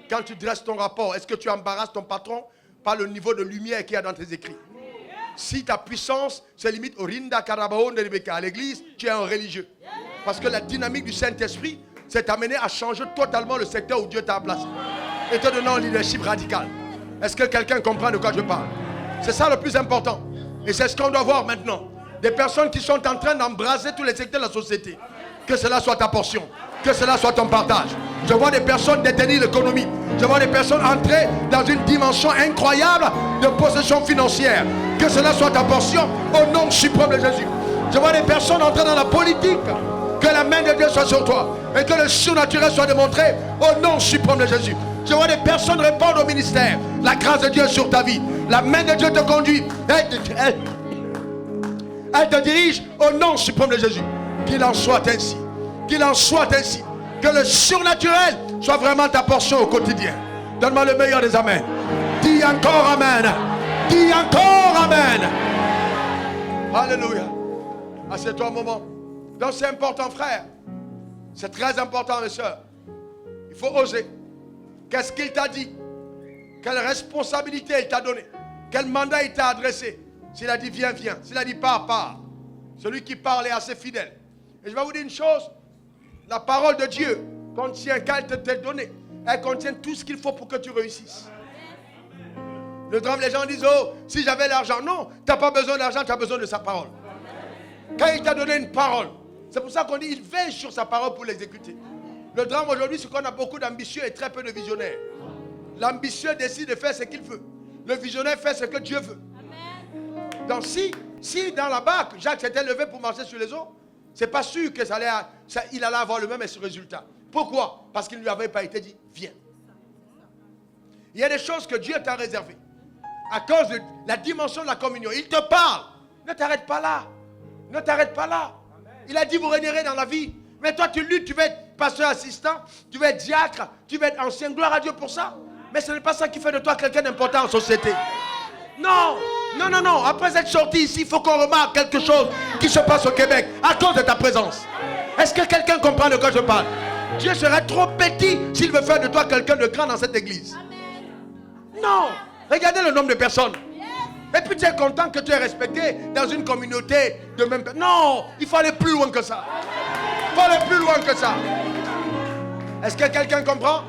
Quand tu dresses ton rapport, est-ce que tu embarrasses ton patron par le niveau de lumière qu'il y a dans tes écrits? Si ta puissance se limite au Rinda Karabaon de Rebecca, à l'église, tu es un religieux. Parce que la dynamique du Saint-Esprit s'est amenée à changer totalement le secteur où Dieu t'a placé. Et te donnant un leadership radical. Est-ce que quelqu'un comprend de quoi je parle? C'est ça le plus important. Et c'est ce qu'on doit voir maintenant. Des personnes qui sont en train d'embraser tous les secteurs de la société. Que cela soit ta portion. Que cela soit ton partage. Je vois des personnes détenir l'économie. Je vois des personnes entrer dans une dimension incroyable de possession financière. Que cela soit ta portion au nom suprême de Jésus. Je vois des personnes entrer dans la politique. Que la main de Dieu soit sur toi. Et que le surnaturel soit démontré au nom suprême de Jésus. Je vois des personnes répondre au ministère. La grâce de Dieu est sur ta vie. La main de Dieu te conduit. Elle te dirige au nom suprême de Jésus. Qu'il en soit ainsi. Qu'il en soit ainsi. Que le surnaturel soit vraiment ta portion au quotidien. Donne-moi le meilleur des amens. Dis encore Amen. Dis encore Amen. Alléluia. Assieds-toi un moment. Donc c'est important, frère. C'est très important, mes soeurs. Il faut oser. Qu'est-ce qu'il t'a dit? Quelle responsabilité il t'a donné? Quel mandat il t'a adressé? S'il a dit viens, viens. S'il a dit pars, pars. Celui qui parle est assez fidèle. Et je vais vous dire une chose. La parole de Dieu contient, qu'elle t'a donnée, elle contient tout ce qu'il faut pour que tu réussisses. Le drame, les gens disent, oh, si j'avais l'argent. Non, tu n'as pas besoin d'argent, tu as besoin de sa parole. Quand il t'a donné une parole, c'est pour ça qu'on dit, il veille sur sa parole pour l'exécuter. Le drame aujourd'hui, c'est qu'on a beaucoup d'ambitieux et très peu de visionnaires. L'ambitieux décide de faire ce qu'il veut. Le visionnaire fait ce que Dieu veut. Donc si dans la barque, Jacques s'était levé pour marcher sur les eaux, c'est pas sûr que il allait avoir le même résultat. Pourquoi? Parce qu'il ne lui avait pas été dit, viens. Il y a des choses que Dieu t'a réservées. À cause de la dimension de la communion. Il te parle. Ne t'arrête pas là. Ne t'arrête pas là. Il a dit, vous régnerez dans la vie. Mais toi, tu luttes, tu veux être pasteur assistant, tu veux être diacre, tu veux être ancien. Gloire à Dieu pour ça. Mais ce n'est pas ça qui fait de toi quelqu'un d'important en société. Non, non, non, non. Après être sorti ici, il faut qu'on remarque quelque chose qui se passe au Québec à cause de ta présence. Est-ce que quelqu'un comprend de quoi je parle? Dieu serait trop petit s'il veut faire de toi quelqu'un de grand dans cette église. Non. Regardez le nombre de personnes. Et puis tu es content que tu es respecté dans une communauté de même. Non, il faut aller plus loin que ça. Il faut aller plus loin que ça. Est-ce que quelqu'un comprend?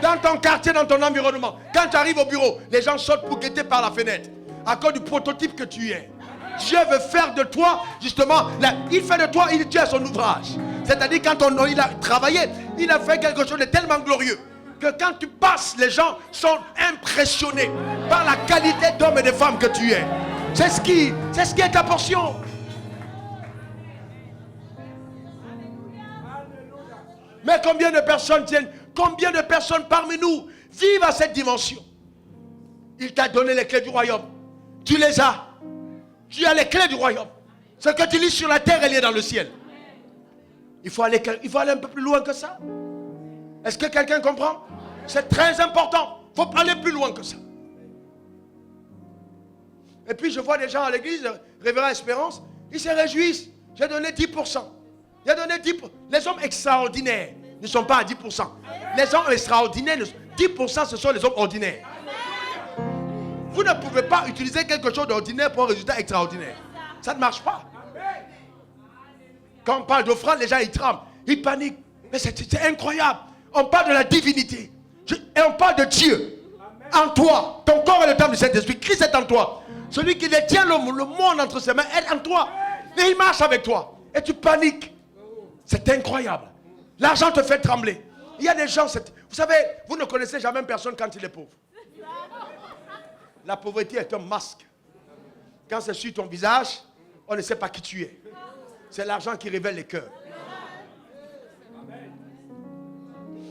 Dans ton quartier, dans ton environnement, quand tu arrives au bureau, les gens sautent pour guetter par la fenêtre à cause du prototype que tu es. Dieu veut faire de toi, justement, il fait de toi, tu es son ouvrage. C'est-à-dire quand il a travaillé, il a fait quelque chose de tellement glorieux que quand tu passes, les gens sont impressionnés par la qualité d'homme et de femme que tu es. C'est ce qui est ta portion. Mais combien de personnes tiennent, combien de personnes parmi nous vivent à cette dimension? Il t'a donné les clés du royaume. Tu les as. Tu as les clés du royaume. Ce que tu lis sur la terre, elle est dans le ciel. Il faut aller un peu plus loin que ça. Est-ce que quelqu'un comprend? C'est très important. Il faut aller plus loin que ça. Et puis je vois des gens à l'église, Révérend Espérance, ils se réjouissent. J'ai donné 10%. J'ai donné 10%. Les hommes extraordinaires ne sont pas à 10%. Les hommes extraordinaires, 10% ce sont les hommes ordinaires. Vous ne pouvez pas utiliser quelque chose d'ordinaire pour un résultat extraordinaire. Ça ne marche pas. Quand on parle d'offrande, les gens ils tremblent, ils paniquent. Mais c'est incroyable. On parle de la divinité. Et on parle de Dieu. En toi. Ton corps est le temple du Saint-Esprit. Christ est en toi. Celui qui détient le monde entre ses mains est en toi. Et il marche avec toi. Et tu paniques. C'est incroyable. L'argent te fait trembler. Il y a des gens, vous savez, vous ne connaissez jamais une personne quand il est pauvre. La pauvreté est un masque. Quand c'est sur ton visage, on ne sait pas qui tu es. C'est l'argent qui révèle les cœurs.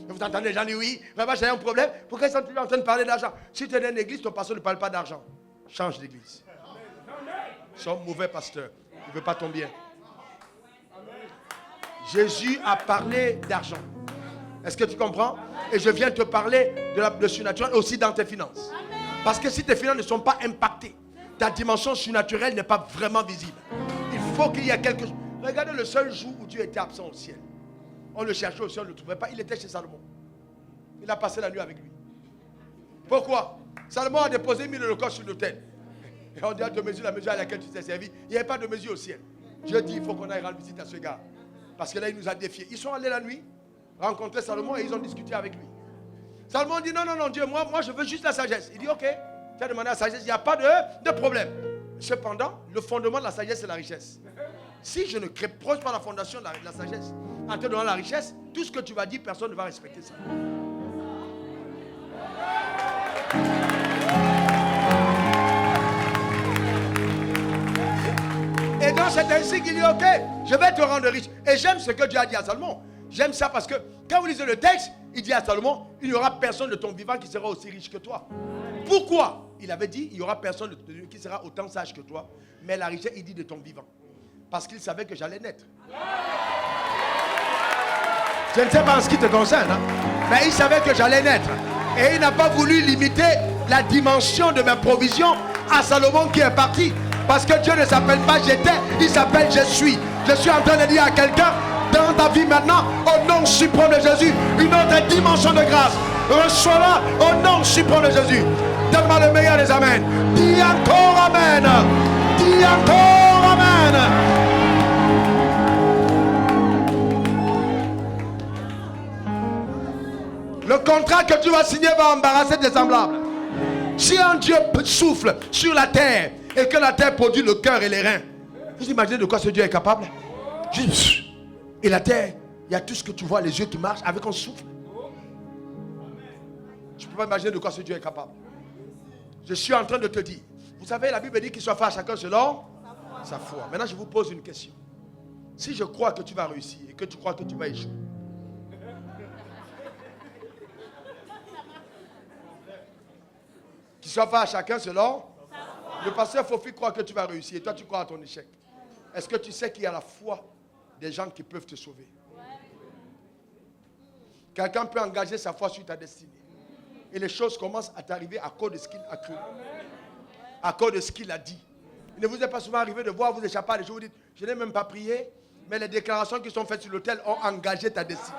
Vous entendez les gens dire oui, vraiment j'ai un problème. Pourquoi ils sont toujours en train de parler d'argent? Si tu es dans une église, ton pasteur ne parle pas d'argent. Change d'église. Ils sont mauvais pasteurs. Il ne veut pas ton bien. Jésus a parlé d'argent. Est-ce que tu comprends? Et je viens te parler de surnaturel aussi dans tes finances. Parce que si tes finances ne sont pas impactées, ta dimension surnaturelle n'est pas vraiment visible. Il faut qu'il y ait quelque chose. Regardez le seul jour où Dieu était absent au ciel. On le cherchait au ciel, on ne le trouvait pas. Il était chez Salomon. Il a passé la nuit avec lui. Pourquoi? Salomon a déposé 1000 holocaustes sur l'autel. Et on dit à te mesurer la mesure à laquelle tu t'es servi. Il n'y avait pas de mesure au ciel. Dieu dit, il faut qu'on aille rendre visite à ce gars. Parce que là, il nous a défiés. Ils sont allés la nuit, rencontrer Salomon et ils ont discuté avec lui. Salomon dit, non, non, non, Dieu, moi je veux juste la sagesse. Il dit, ok, tu as demandé la sagesse, il n'y a pas de problème. Cependant, le fondement de la sagesse, c'est la richesse. Si je ne pose pas la fondation de la sagesse, en te donnant la richesse, tout ce que tu vas dire, personne ne va respecter ça. Et donc c'est ainsi qu'il dit, ok, je vais te rendre riche. Et j'aime ce que Dieu a dit à Salomon. J'aime ça parce que quand vous lisez le texte, il dit à Salomon, il n'y aura personne de ton vivant qui sera aussi riche que toi. Pourquoi? Il avait dit, il n'y aura personne de qui sera autant sage que toi. Mais la richesse, il dit de ton vivant. Parce qu'il savait que j'allais naître. Je ne sais pas en ce qui te concerne, hein, mais il savait que j'allais naître. Et il n'a pas voulu limiter la dimension de ma provision à Salomon qui est parti. Parce que Dieu ne s'appelle pas j'étais, il s'appelle je suis. Je suis en train de dire à quelqu'un, dans ta vie maintenant, au nom suprême de Jésus, une autre dimension de grâce. Reçois-la au nom suprême de Jésus. Donne-moi le meilleur des amens. Dis encore amen. Dis encore amen. Le contrat que tu vas signer va embarrasser tes semblables. Si un Dieu souffle sur la terre et que la terre produit le cœur et les reins, vous imaginez de quoi ce Dieu est capable? Et la terre, il y a tout ce que tu vois, les yeux qui marchent avec un souffle. Je ne peux pas imaginer de quoi ce Dieu est capable. Je suis en train de te dire, vous savez, la Bible dit qu'il soit fait à chacun selon sa foi. Maintenant, je vous pose une question. Si je crois que tu vas réussir et que tu crois que tu vas échouer, qu'il soit fait à chacun selon le pasteur Fofi croit que tu vas réussir et toi tu crois à ton échec. Est-ce que tu sais qu'il y a la foi des gens qui peuvent te sauver. Quelqu'un peut engager sa foi sur ta destinée. Et les choses commencent à t'arriver à cause de ce qu'il a cru. À cause de ce qu'il a dit. Il ne vous est pas souvent arrivé de voir vous échapper à des choses. Vous dites, je n'ai même pas prié, mais les déclarations qui sont faites sur l'autel ont engagé ta destinée.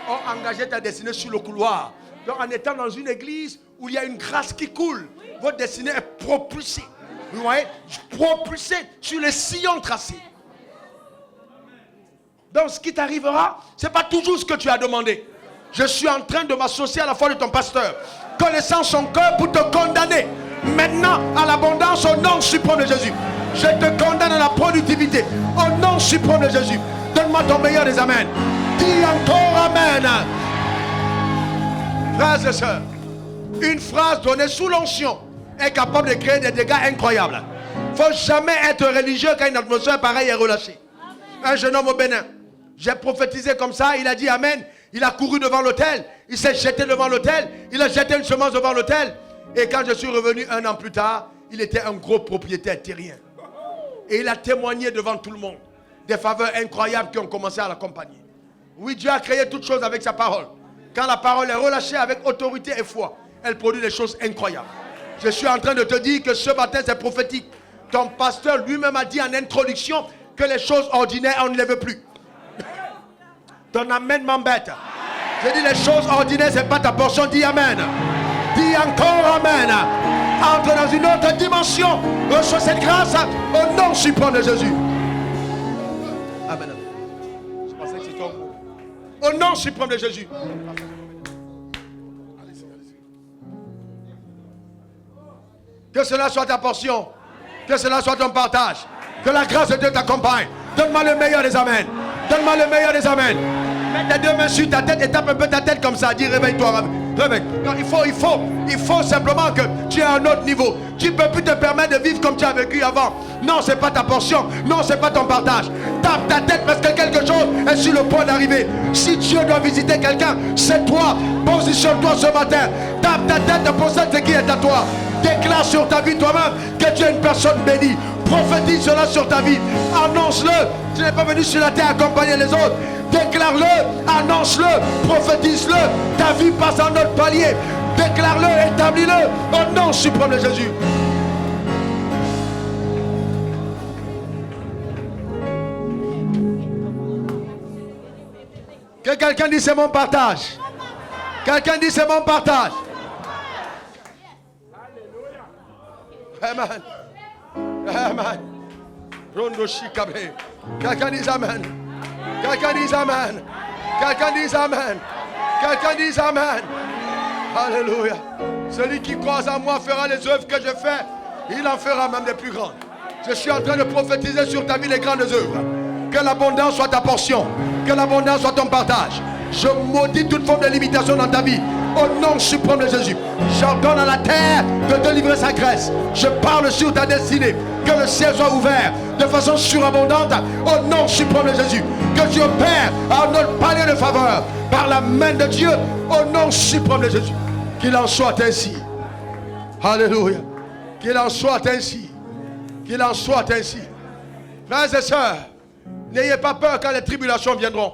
Ont engagé ta destinée sur le couloir. Donc en étant dans une église où il y a une grâce qui coule, votre destinée est propulsée. Vous voyez? Propulsée sur les sillons tracés. Donc ce qui t'arrivera, ce n'est pas toujours ce que tu as demandé. Je suis en train de m'associer à la foi de ton pasteur, connaissant son cœur pour te condamner maintenant à l'abondance au nom suprême de Jésus. Je te condamne à la productivité au nom suprême de Jésus. Donne-moi ton meilleur des amens. Dis encore amen. Frères et sœurs, une phrase donnée sous l'onction est capable de créer des dégâts incroyables. Il ne faut jamais être religieux quand une atmosphère pareille est relâchée. Un jeune homme au Bénin, j'ai prophétisé comme ça, il a dit amen. Il a couru devant l'autel, il s'est jeté devant l'autel, il a jeté une semence devant l'autel. Et quand je suis revenu 1 an plus tard, il était un gros propriétaire terrien. Et il a témoigné devant tout le monde des faveurs incroyables qui ont commencé à l'accompagner. Oui, Dieu a créé toutes choses avec sa parole. Quand la parole est relâchée avec autorité et foi, elle produit des choses incroyables. Je suis en train de te dire que ce matin c'est prophétique. Ton pasteur lui-même a dit en introduction que les choses ordinaires, on ne les veut plus. Ton amen m'embête. Je dis les choses ordinaires, ce n'est pas ta portion. Dis amen. Dis encore amen. Entre dans une autre dimension. Reçois cette grâce au nom suprême de Jésus. Amen. Je pensais que c'était ton mot. Au nom suprême de Jésus. Que cela soit ta portion. Que cela soit ton partage. Que la grâce de Dieu t'accompagne. Donne-moi le meilleur des amens. Donne-moi le meilleur des amens. Mets tes deux mains sur ta tête et tape un peu ta tête comme ça. Dis réveille-toi. Réveille. Non, il faut simplement que tu aies un autre niveau. Tu ne peux plus te permettre de vivre comme tu as vécu avant. Non, ce n'est pas ta portion. Non, ce n'est pas ton partage. Tape ta tête parce que quelque chose est sur le point d'arriver. Si Dieu doit visiter quelqu'un, c'est toi. Positionne-toi ce matin. Tape ta tête et possède ce qui est à toi. Déclare sur ta vie toi-même que tu es une personne bénie. Prophétise cela sur ta vie. Annonce-le. Tu n'es pas venu sur la terre accompagner les autres. Déclare-le, annonce-le, prophétise-le. Ta vie passe à un autre palier. Déclare-le, établis-le au nom suprême de Jésus. Que quelqu'un dise c'est mon partage. Quelqu'un dit c'est mon partage. Amen. Amen. Quelqu'un dit amen. Quelqu'un dit amen. Quelqu'un dit amen. Quelqu'un dit amen. Alléluia. Celui qui croit en moi fera les œuvres que je fais. Il en fera même des plus grandes. Je suis en train de prophétiser sur ta vie les grandes œuvres. Que l'abondance soit ta portion. Que l'abondance soit ton partage. Je maudis toute forme de limitation dans ta vie. Au nom suprême de Jésus. J'ordonne à la terre de délivrer sa graisse. Je parle sur ta destinée. Que le ciel soit ouvert de façon surabondante. Au nom suprême de Jésus. Que tu opères à notre palier de faveur. Par la main de Dieu. Au nom suprême de Jésus. Qu'il en soit ainsi. Alléluia. Qu'il en soit ainsi. Qu'il en soit ainsi. Frères et sœurs, n'ayez pas peur quand les tribulations viendront.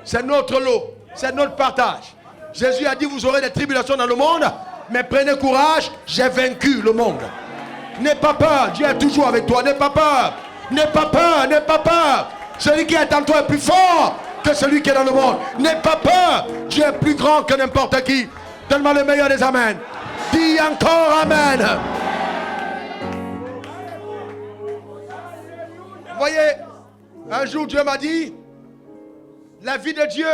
C'est notre lot. C'est notre partage. Jésus a dit, vous aurez des tribulations dans le monde, mais prenez courage, j'ai vaincu le monde. N'aie pas peur, Dieu est toujours avec toi. N'aie pas peur, n'aie pas peur, n'aie pas peur. Celui qui est en toi est plus fort que celui qui est dans le monde. N'aie pas peur, Dieu est plus grand que n'importe qui. Donne-moi le meilleur des amens. Dis encore amen. Vous voyez, un jour Dieu m'a dit, la vie de Dieu,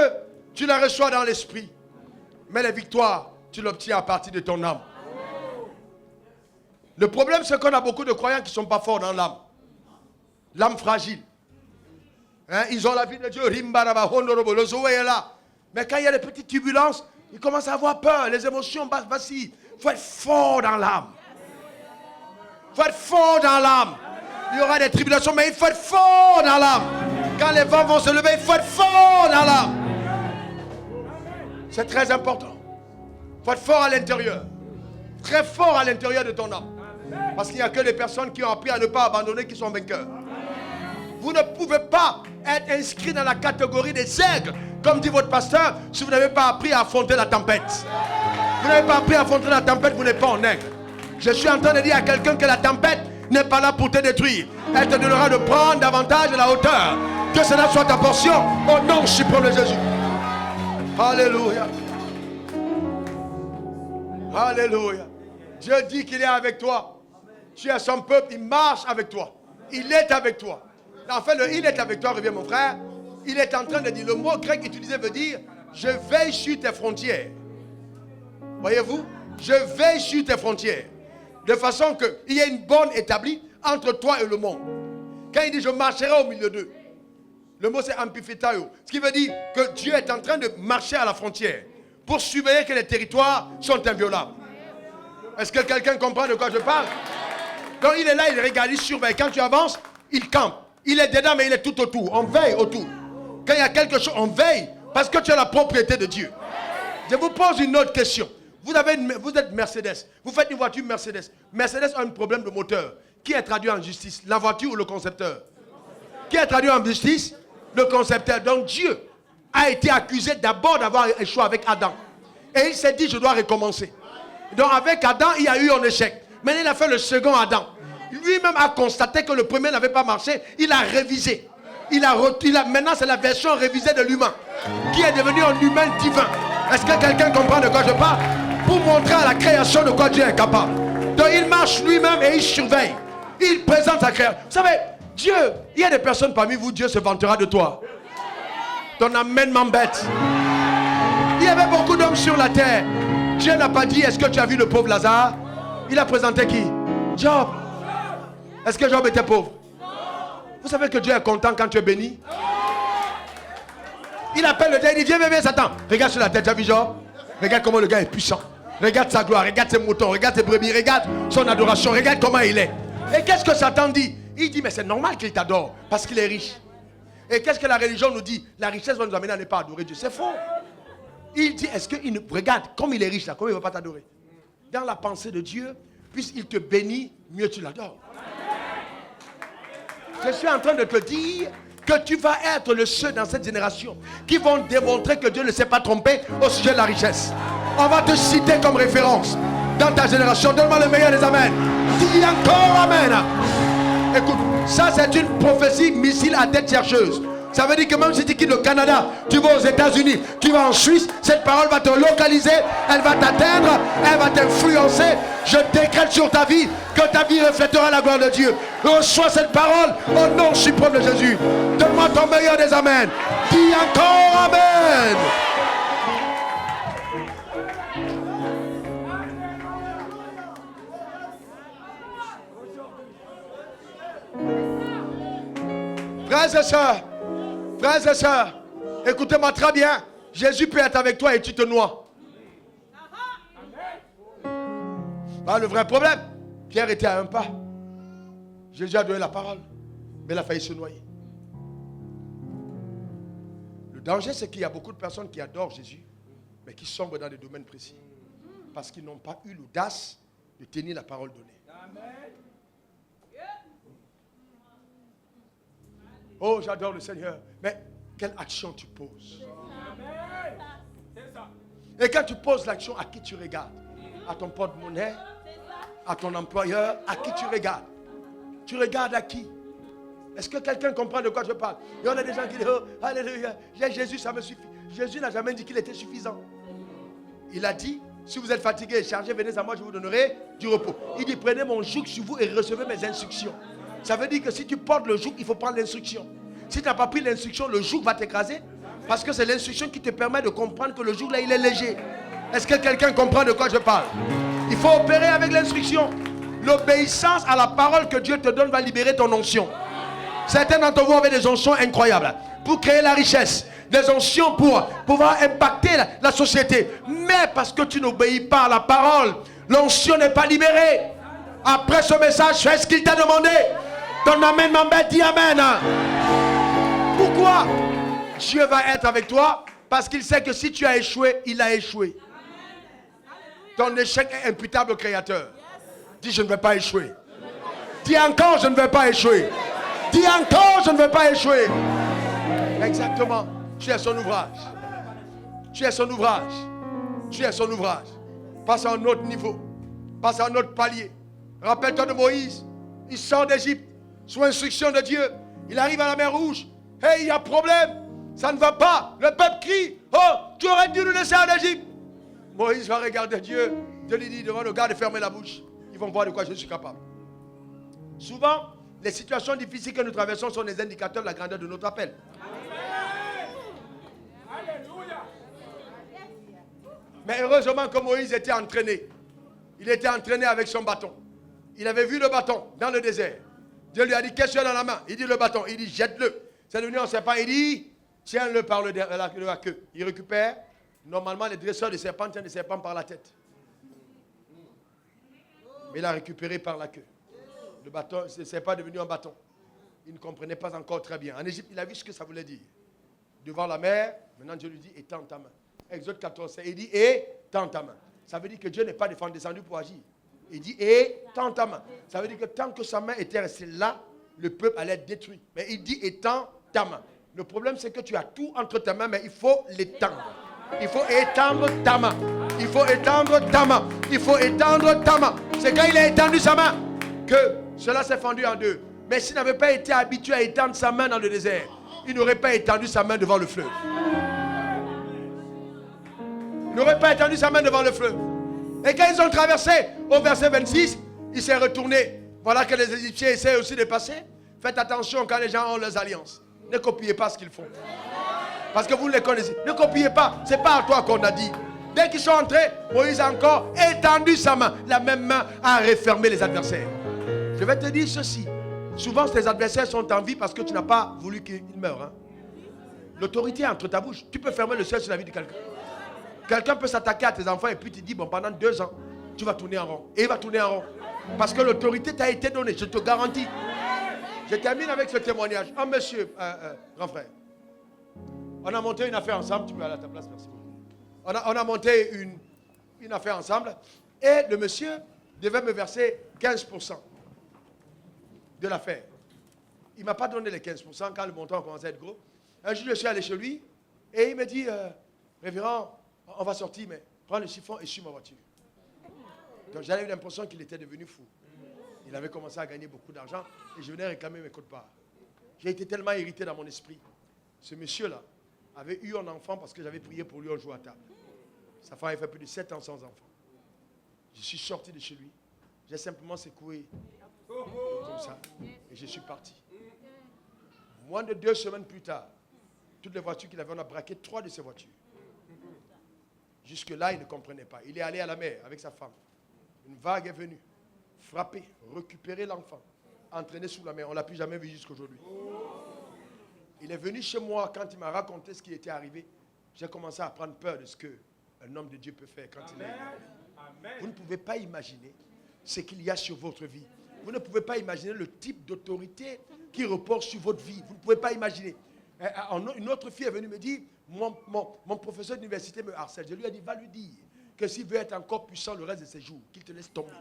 tu la reçois dans l'esprit. Mais la victoire, tu l'obtiens à partir de ton âme. Le problème, c'est qu'on a beaucoup de croyants qui ne sont pas forts dans l'âme. L'âme fragile. Hein, ils ont la vie de Dieu. Le Zoé est là. Mais quand il y a des petites turbulences, ils commencent à avoir peur. Les émotions vacillent. Il faut être fort dans l'âme. Il faut être fort dans l'âme. Il y aura des tribulations, mais il faut être fort dans l'âme. Quand les vents vont se lever, il faut être fort dans l'âme. C'est très important. Il faut être fort à l'intérieur. Très fort à l'intérieur de ton âme. Parce qu'il n'y a que les personnes qui ont appris à ne pas abandonner qui sont vainqueurs. Vous ne pouvez pas être inscrit dans la catégorie des aigles, comme dit votre pasteur, si vous n'avez pas appris à affronter la tempête. Vous n'avez pas appris à affronter la tempête, vous n'êtes pas en aigle. Je suis en train de dire à quelqu'un que la tempête n'est pas là pour te détruire. Elle te donnera de prendre davantage de la hauteur. Que cela soit ta portion au nom suprême de Jésus. Alléluia. Alléluia. Dieu dit qu'il est avec toi. Tu es son peuple, il marche avec toi. Il est avec toi. En fait, le il est avec toi, revient mon frère. Il est en train de dire, le mot grec utilisé veut dire je veille sur tes frontières. Voyez-vous? Je veille sur tes frontières. De façon qu'il y ait une borne établie entre toi et le monde. Quand il dit je marcherai au milieu d'eux, le mot c'est amphithéo. Ce qui veut dire que Dieu est en train de marcher à la frontière pour surveiller que les territoires sont inviolables. Est-ce que quelqu'un comprend de quoi je parle? Donc il est là, il regarde, il surveille. Quand tu avances, il campe. Il est dedans, mais il est tout autour. On veille autour. Quand il y a quelque chose, on veille parce que tu as la propriété de Dieu. Je vous pose une autre question. Vous êtes Mercedes. Vous faites une voiture Mercedes. Mercedes a un problème de moteur. Qui est traduit en justice? La voiture ou le concepteur? Qui est traduit en justice? Le concepteur. Donc Dieu a été accusé d'abord d'avoir échoué avec Adam. Et il s'est dit, je dois recommencer. Donc avec Adam, il y a eu un échec. Maintenant, il a fait le second Adam. Lui-même a constaté que le premier n'avait pas marché. Il a révisé. Maintenant, c'est la version révisée de l'humain qui est devenu un humain divin. Est-ce que quelqu'un comprend de quoi je parle? Pour montrer à la création de quoi Dieu est capable. Donc il marche lui-même et il surveille. Il présente sa création. Vous savez, Dieu, il y a des personnes parmi vous, Dieu se vantera de toi. Ton amen m'embête. Il y avait beaucoup d'hommes sur la terre. Dieu n'a pas dit, est-ce que tu as vu le pauvre Lazare? Il a présenté qui? Job. Est-ce que Job était pauvre? Vous savez que Dieu est content quand tu es béni? Il appelle le diable, il dit, viens, Satan. Regarde sur la tête, tu as vu Job? Regarde comment le gars est puissant. Regarde sa gloire, regarde ses moutons, regarde ses brebis, regarde son adoration, regarde comment il est. Et qu'est-ce que Satan dit? Il dit, mais c'est normal qu'il t'adore, parce qu'il est riche. Et qu'est-ce que la religion nous dit? La richesse va nous amener à ne pas adorer Dieu. C'est faux. Il dit, est-ce qu'il regarde, comme il est riche là, comment il ne va pas t'adorer? Dans la pensée de Dieu, puisqu'il te bénit, mieux tu l'adores. Je suis en train de te dire que tu vas être le seul dans cette génération qui vont démontrer que Dieu ne s'est pas trompé au sujet de la richesse. On va te citer comme référence dans ta génération. Donne-moi le meilleur des amens. Dis encore amen. Écoute, ça c'est une prophétie missile à tête chercheuse. Ça veut dire que même si tu quittes le Canada, tu vas aux États-Unis, tu vas en Suisse, cette parole va te localiser, elle va t'atteindre, elle va t'influencer. Je décrète sur ta vie que ta vie reflètera la gloire de Dieu. Reçois cette parole au nom suprême de Jésus. Donne-moi ton meilleur des amens. Dis encore amen. Frères et sœurs, écoutez-moi très bien. Jésus peut être avec toi et tu te noies. Ah, le vrai problème, Pierre était à un pas. Jésus a donné la parole, mais il a failli se noyer. Le danger, c'est qu'il y a beaucoup de personnes qui adorent Jésus, mais qui sombrent dans des domaines précis. Parce qu'ils n'ont pas eu l'audace de tenir la parole donnée. Amen. Oh, j'adore le Seigneur. Mais quelle action tu poses? Et quand tu poses l'action, à qui tu regardes? À ton porte-monnaie? À ton employeur? À qui tu regardes? Tu regardes à qui? Est-ce que quelqu'un comprend de quoi je parle? Il y en a des gens qui disent, oh, alléluia, Jésus, ça me suffit. Jésus n'a jamais dit qu'il était suffisant. Il a dit, si vous êtes fatigué et chargé, venez à moi, je vous donnerai du repos. Il dit, prenez mon joug sur vous et recevez mes instructions. Ça veut dire que si tu portes le joug, il faut prendre l'instruction. Si tu n'as pas pris l'instruction, le joug va t'écraser. Parce que c'est l'instruction qui te permet de comprendre que le joug là, il est léger. Est-ce que quelqu'un comprend de quoi je parle? Il faut opérer avec l'instruction. L'obéissance à la parole que Dieu te donne va libérer ton onction. Certains d'entre vous avaient des onctions incroyables pour créer la richesse. Des onctions pour pouvoir impacter la société. Mais parce que tu n'obéis pas à la parole, l'onction n'est pas libérée. Après ce message, fais ce qu'il t'a demandé. Ton amen m'embête, dis amen. Pourquoi? Dieu va être avec toi parce qu'il sait que si tu as échoué, il a échoué. Ton échec est imputable au Créateur. Dis, je ne vais pas échouer. Dis encore, je ne vais pas échouer. Dis encore, je ne veux pas échouer. Exactement. Tu es son ouvrage. Tu es son ouvrage. Tu es son ouvrage. Passe à un autre niveau. Passe à un autre palier. Rappelle-toi de Moïse. Il sort d'Égypte sous instruction de Dieu. Il arrive à la mer Rouge. Hey, il y a problème. Ça ne va pas. Le peuple crie. Oh, tu aurais dû nous laisser en Égypte. Moïse va regarder Dieu. Dieu lui dit devant le gars de fermer la bouche. Ils vont voir de quoi je suis capable. Souvent, les situations difficiles que nous traversons sont des indicateurs de la grandeur de notre appel. Mais heureusement que Moïse était entraîné. Il était entraîné avec son bâton. Il avait vu le bâton dans le désert. Dieu lui a dit, qu'est-ce que tu as dans la main? Il dit le bâton. Il dit, jette-le. C'est devenu un serpent. Il dit, tiens-le par la queue. Il récupère. Normalement, les dresseurs de serpents tiennent les serpents par la tête. Mais il a récupéré par la queue. Le bâton, le serpent est devenu un bâton. Il ne comprenait pas encore très bien. En Égypte, il a vu ce que ça voulait dire. Devant la mer, maintenant Dieu lui dit, étends ta main. Exode 14, il dit, étends ta main. Ça veut dire que Dieu n'est pas descendu pour agir. Il dit, étends ta main. Ça veut dire que tant que sa main était restée là, le peuple allait être détruit. Mais il dit, étends ta main. Le problème, c'est que tu as tout entre tes mains, mais il faut l'étendre. Il faut étendre ta main. Il faut étendre ta main. Il faut étendre ta main. C'est quand il a étendu sa main que cela s'est fendu en deux. Mais s'il n'avait pas été habitué à étendre sa main dans le désert, il n'aurait pas étendu sa main devant le fleuve. Il n'aurait pas étendu sa main devant le fleuve. Et quand ils ont traversé, au verset 26, il s'est retourné. Voilà que les Égyptiens essaient aussi de passer. Faites attention quand les gens ont leurs alliances. Ne copiez pas ce qu'ils font. Parce que vous les connaissez. Ne copiez pas. Ce n'est pas à toi qu'on a dit. Dès qu'ils sont entrés, Moïse a encore étendu sa main. La même main a refermé les adversaires. Je vais te dire ceci. Souvent, tes adversaires sont en vie parce que tu n'as pas voulu qu'ils meurent. Hein? L'autorité est entre ta bouche. Tu peux fermer le ciel sur la vie de quelqu'un. Quelqu'un peut s'attaquer à tes enfants et puis tu dis, bon, pendant 2 ans, tu vas tourner en rond. Et il va tourner en rond. Parce que l'autorité t'a été donnée, je te garantis. Je termine avec ce témoignage. Un monsieur, grand frère, on a monté une affaire ensemble. Tu peux aller à ta place, merci beaucoup. On a monté une affaire ensemble. Et le monsieur devait me verser 15% de l'affaire. Il ne m'a pas donné les 15% quand le montant commençait à être gros. Un jour, je suis allé chez lui et il me dit, révérend, on va sortir, mais prends le chiffon et suis ma voiture. Donc j'avais eu l'impression qu'il était devenu fou. Il avait commencé à gagner beaucoup d'argent et je venais réclamer mes quotes-parts. J'ai été tellement irrité dans mon esprit. Ce monsieur-là avait eu un enfant parce que j'avais prié pour lui un jour à table. Sa femme avait fait plus de 7 ans sans enfant. Je suis sorti de chez lui. J'ai simplement secoué comme ça et je suis parti. Moins de 2 semaines plus tard, toutes les voitures qu'il avait, on a braqué 3 de ces voitures. Jusque-là, il ne comprenait pas. Il est allé à la mer avec sa femme. Une vague est venue, frapper, récupérer l'enfant, entraîner sous la mer. On ne l'a plus jamais vu jusqu'aujourd'hui. Il est venu chez moi quand il m'a raconté ce qui était arrivé. J'ai commencé à prendre peur de ce qu'un homme de Dieu peut faire quand il est arrivé. Vous ne pouvez pas imaginer ce qu'il y a sur votre vie. Vous ne pouvez pas imaginer le type d'autorité qui repose sur votre vie. Vous ne pouvez pas imaginer. Une autre fille est venue me dire, mon professeur d'université me harcèle. Je lui ai dit, va lui dire que s'il veut être encore puissant le reste de ses jours, qu'il te laisse tomber.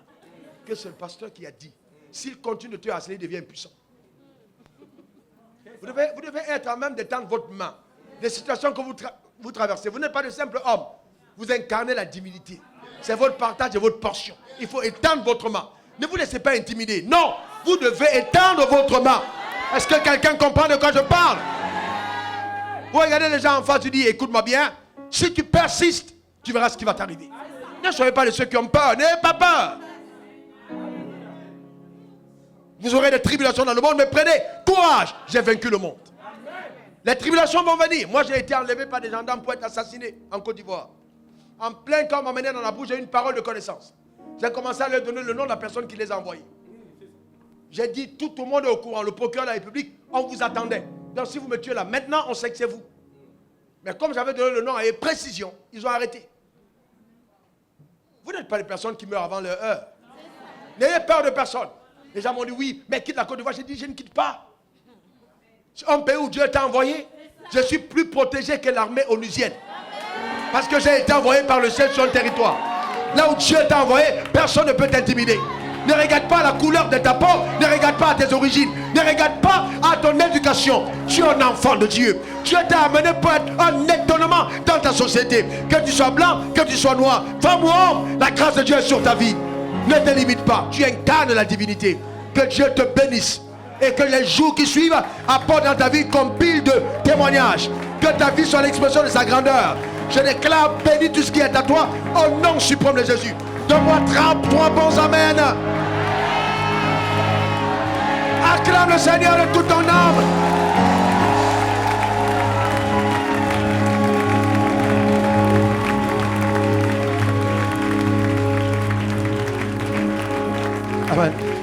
Que c'est le pasteur qui a dit. S'il continue de te harceler, il devient impuissant. Vous devez être à même d'étendre votre main. Des situations que vous traversez. Vous n'êtes pas de simple homme. Vous incarnez la divinité. C'est votre partage et votre portion. Il faut étendre votre main. Ne vous laissez pas intimider. Non, vous devez étendre votre main. Est-ce que quelqu'un comprend de quoi je parle? Vous regardez les gens en face, tu dis, écoute-moi bien. Si tu persistes, tu verras ce qui va t'arriver. Ne soyez pas de ceux qui ont peur. N'ayez pas peur. Vous aurez des tribulations dans le monde, mais prenez courage. J'ai vaincu le monde. Les tribulations vont venir. Moi, j'ai été enlevé par des gendarmes pour être assassiné en Côte d'Ivoire. En plein camp, m'emmener dans la bouche, j'ai eu une parole de connaissance. J'ai commencé à leur donner le nom de la personne qui les a envoyés. J'ai dit, tout le monde est au courant. Le procureur de la République, on vous attendait. Donc si vous me tuez là, maintenant, on sait que c'est vous. Mais comme j'avais donné le nom avec précision, ils ont arrêté. Vous n'êtes pas les personnes qui meurent avant leur heure. N'ayez peur de personne. Les gens m'ont dit, oui, mais quitte la Côte d'Ivoire. J'ai dit, je ne quitte pas. C'est un pays où Dieu t'a envoyé. Je suis plus protégé que l'armée onusienne. Parce que j'ai été envoyé par le ciel sur le territoire. Là où Dieu t'a envoyé, personne ne peut t'intimider. Ne regarde pas la couleur de ta peau. Ne regarde pas à tes origines. Ne regarde pas à ton éducation. Tu es un enfant de Dieu. Dieu t'a amené pour être un étonnement dans ta société. Que tu sois blanc, que tu sois noir, femme ou homme, la grâce de Dieu est sur ta vie. Ne te limite pas. Tu incarnes la divinité. Que Dieu te bénisse. Et que les jours qui suivent apportent dans ta vie comme pile de témoignages. Que ta vie soit l'expression de sa grandeur. Je déclare béni tout ce qui est à toi au nom suprême de Jésus. Donne-moi 33 bons amen. Acclame le Seigneur de toute ton âme. Amen.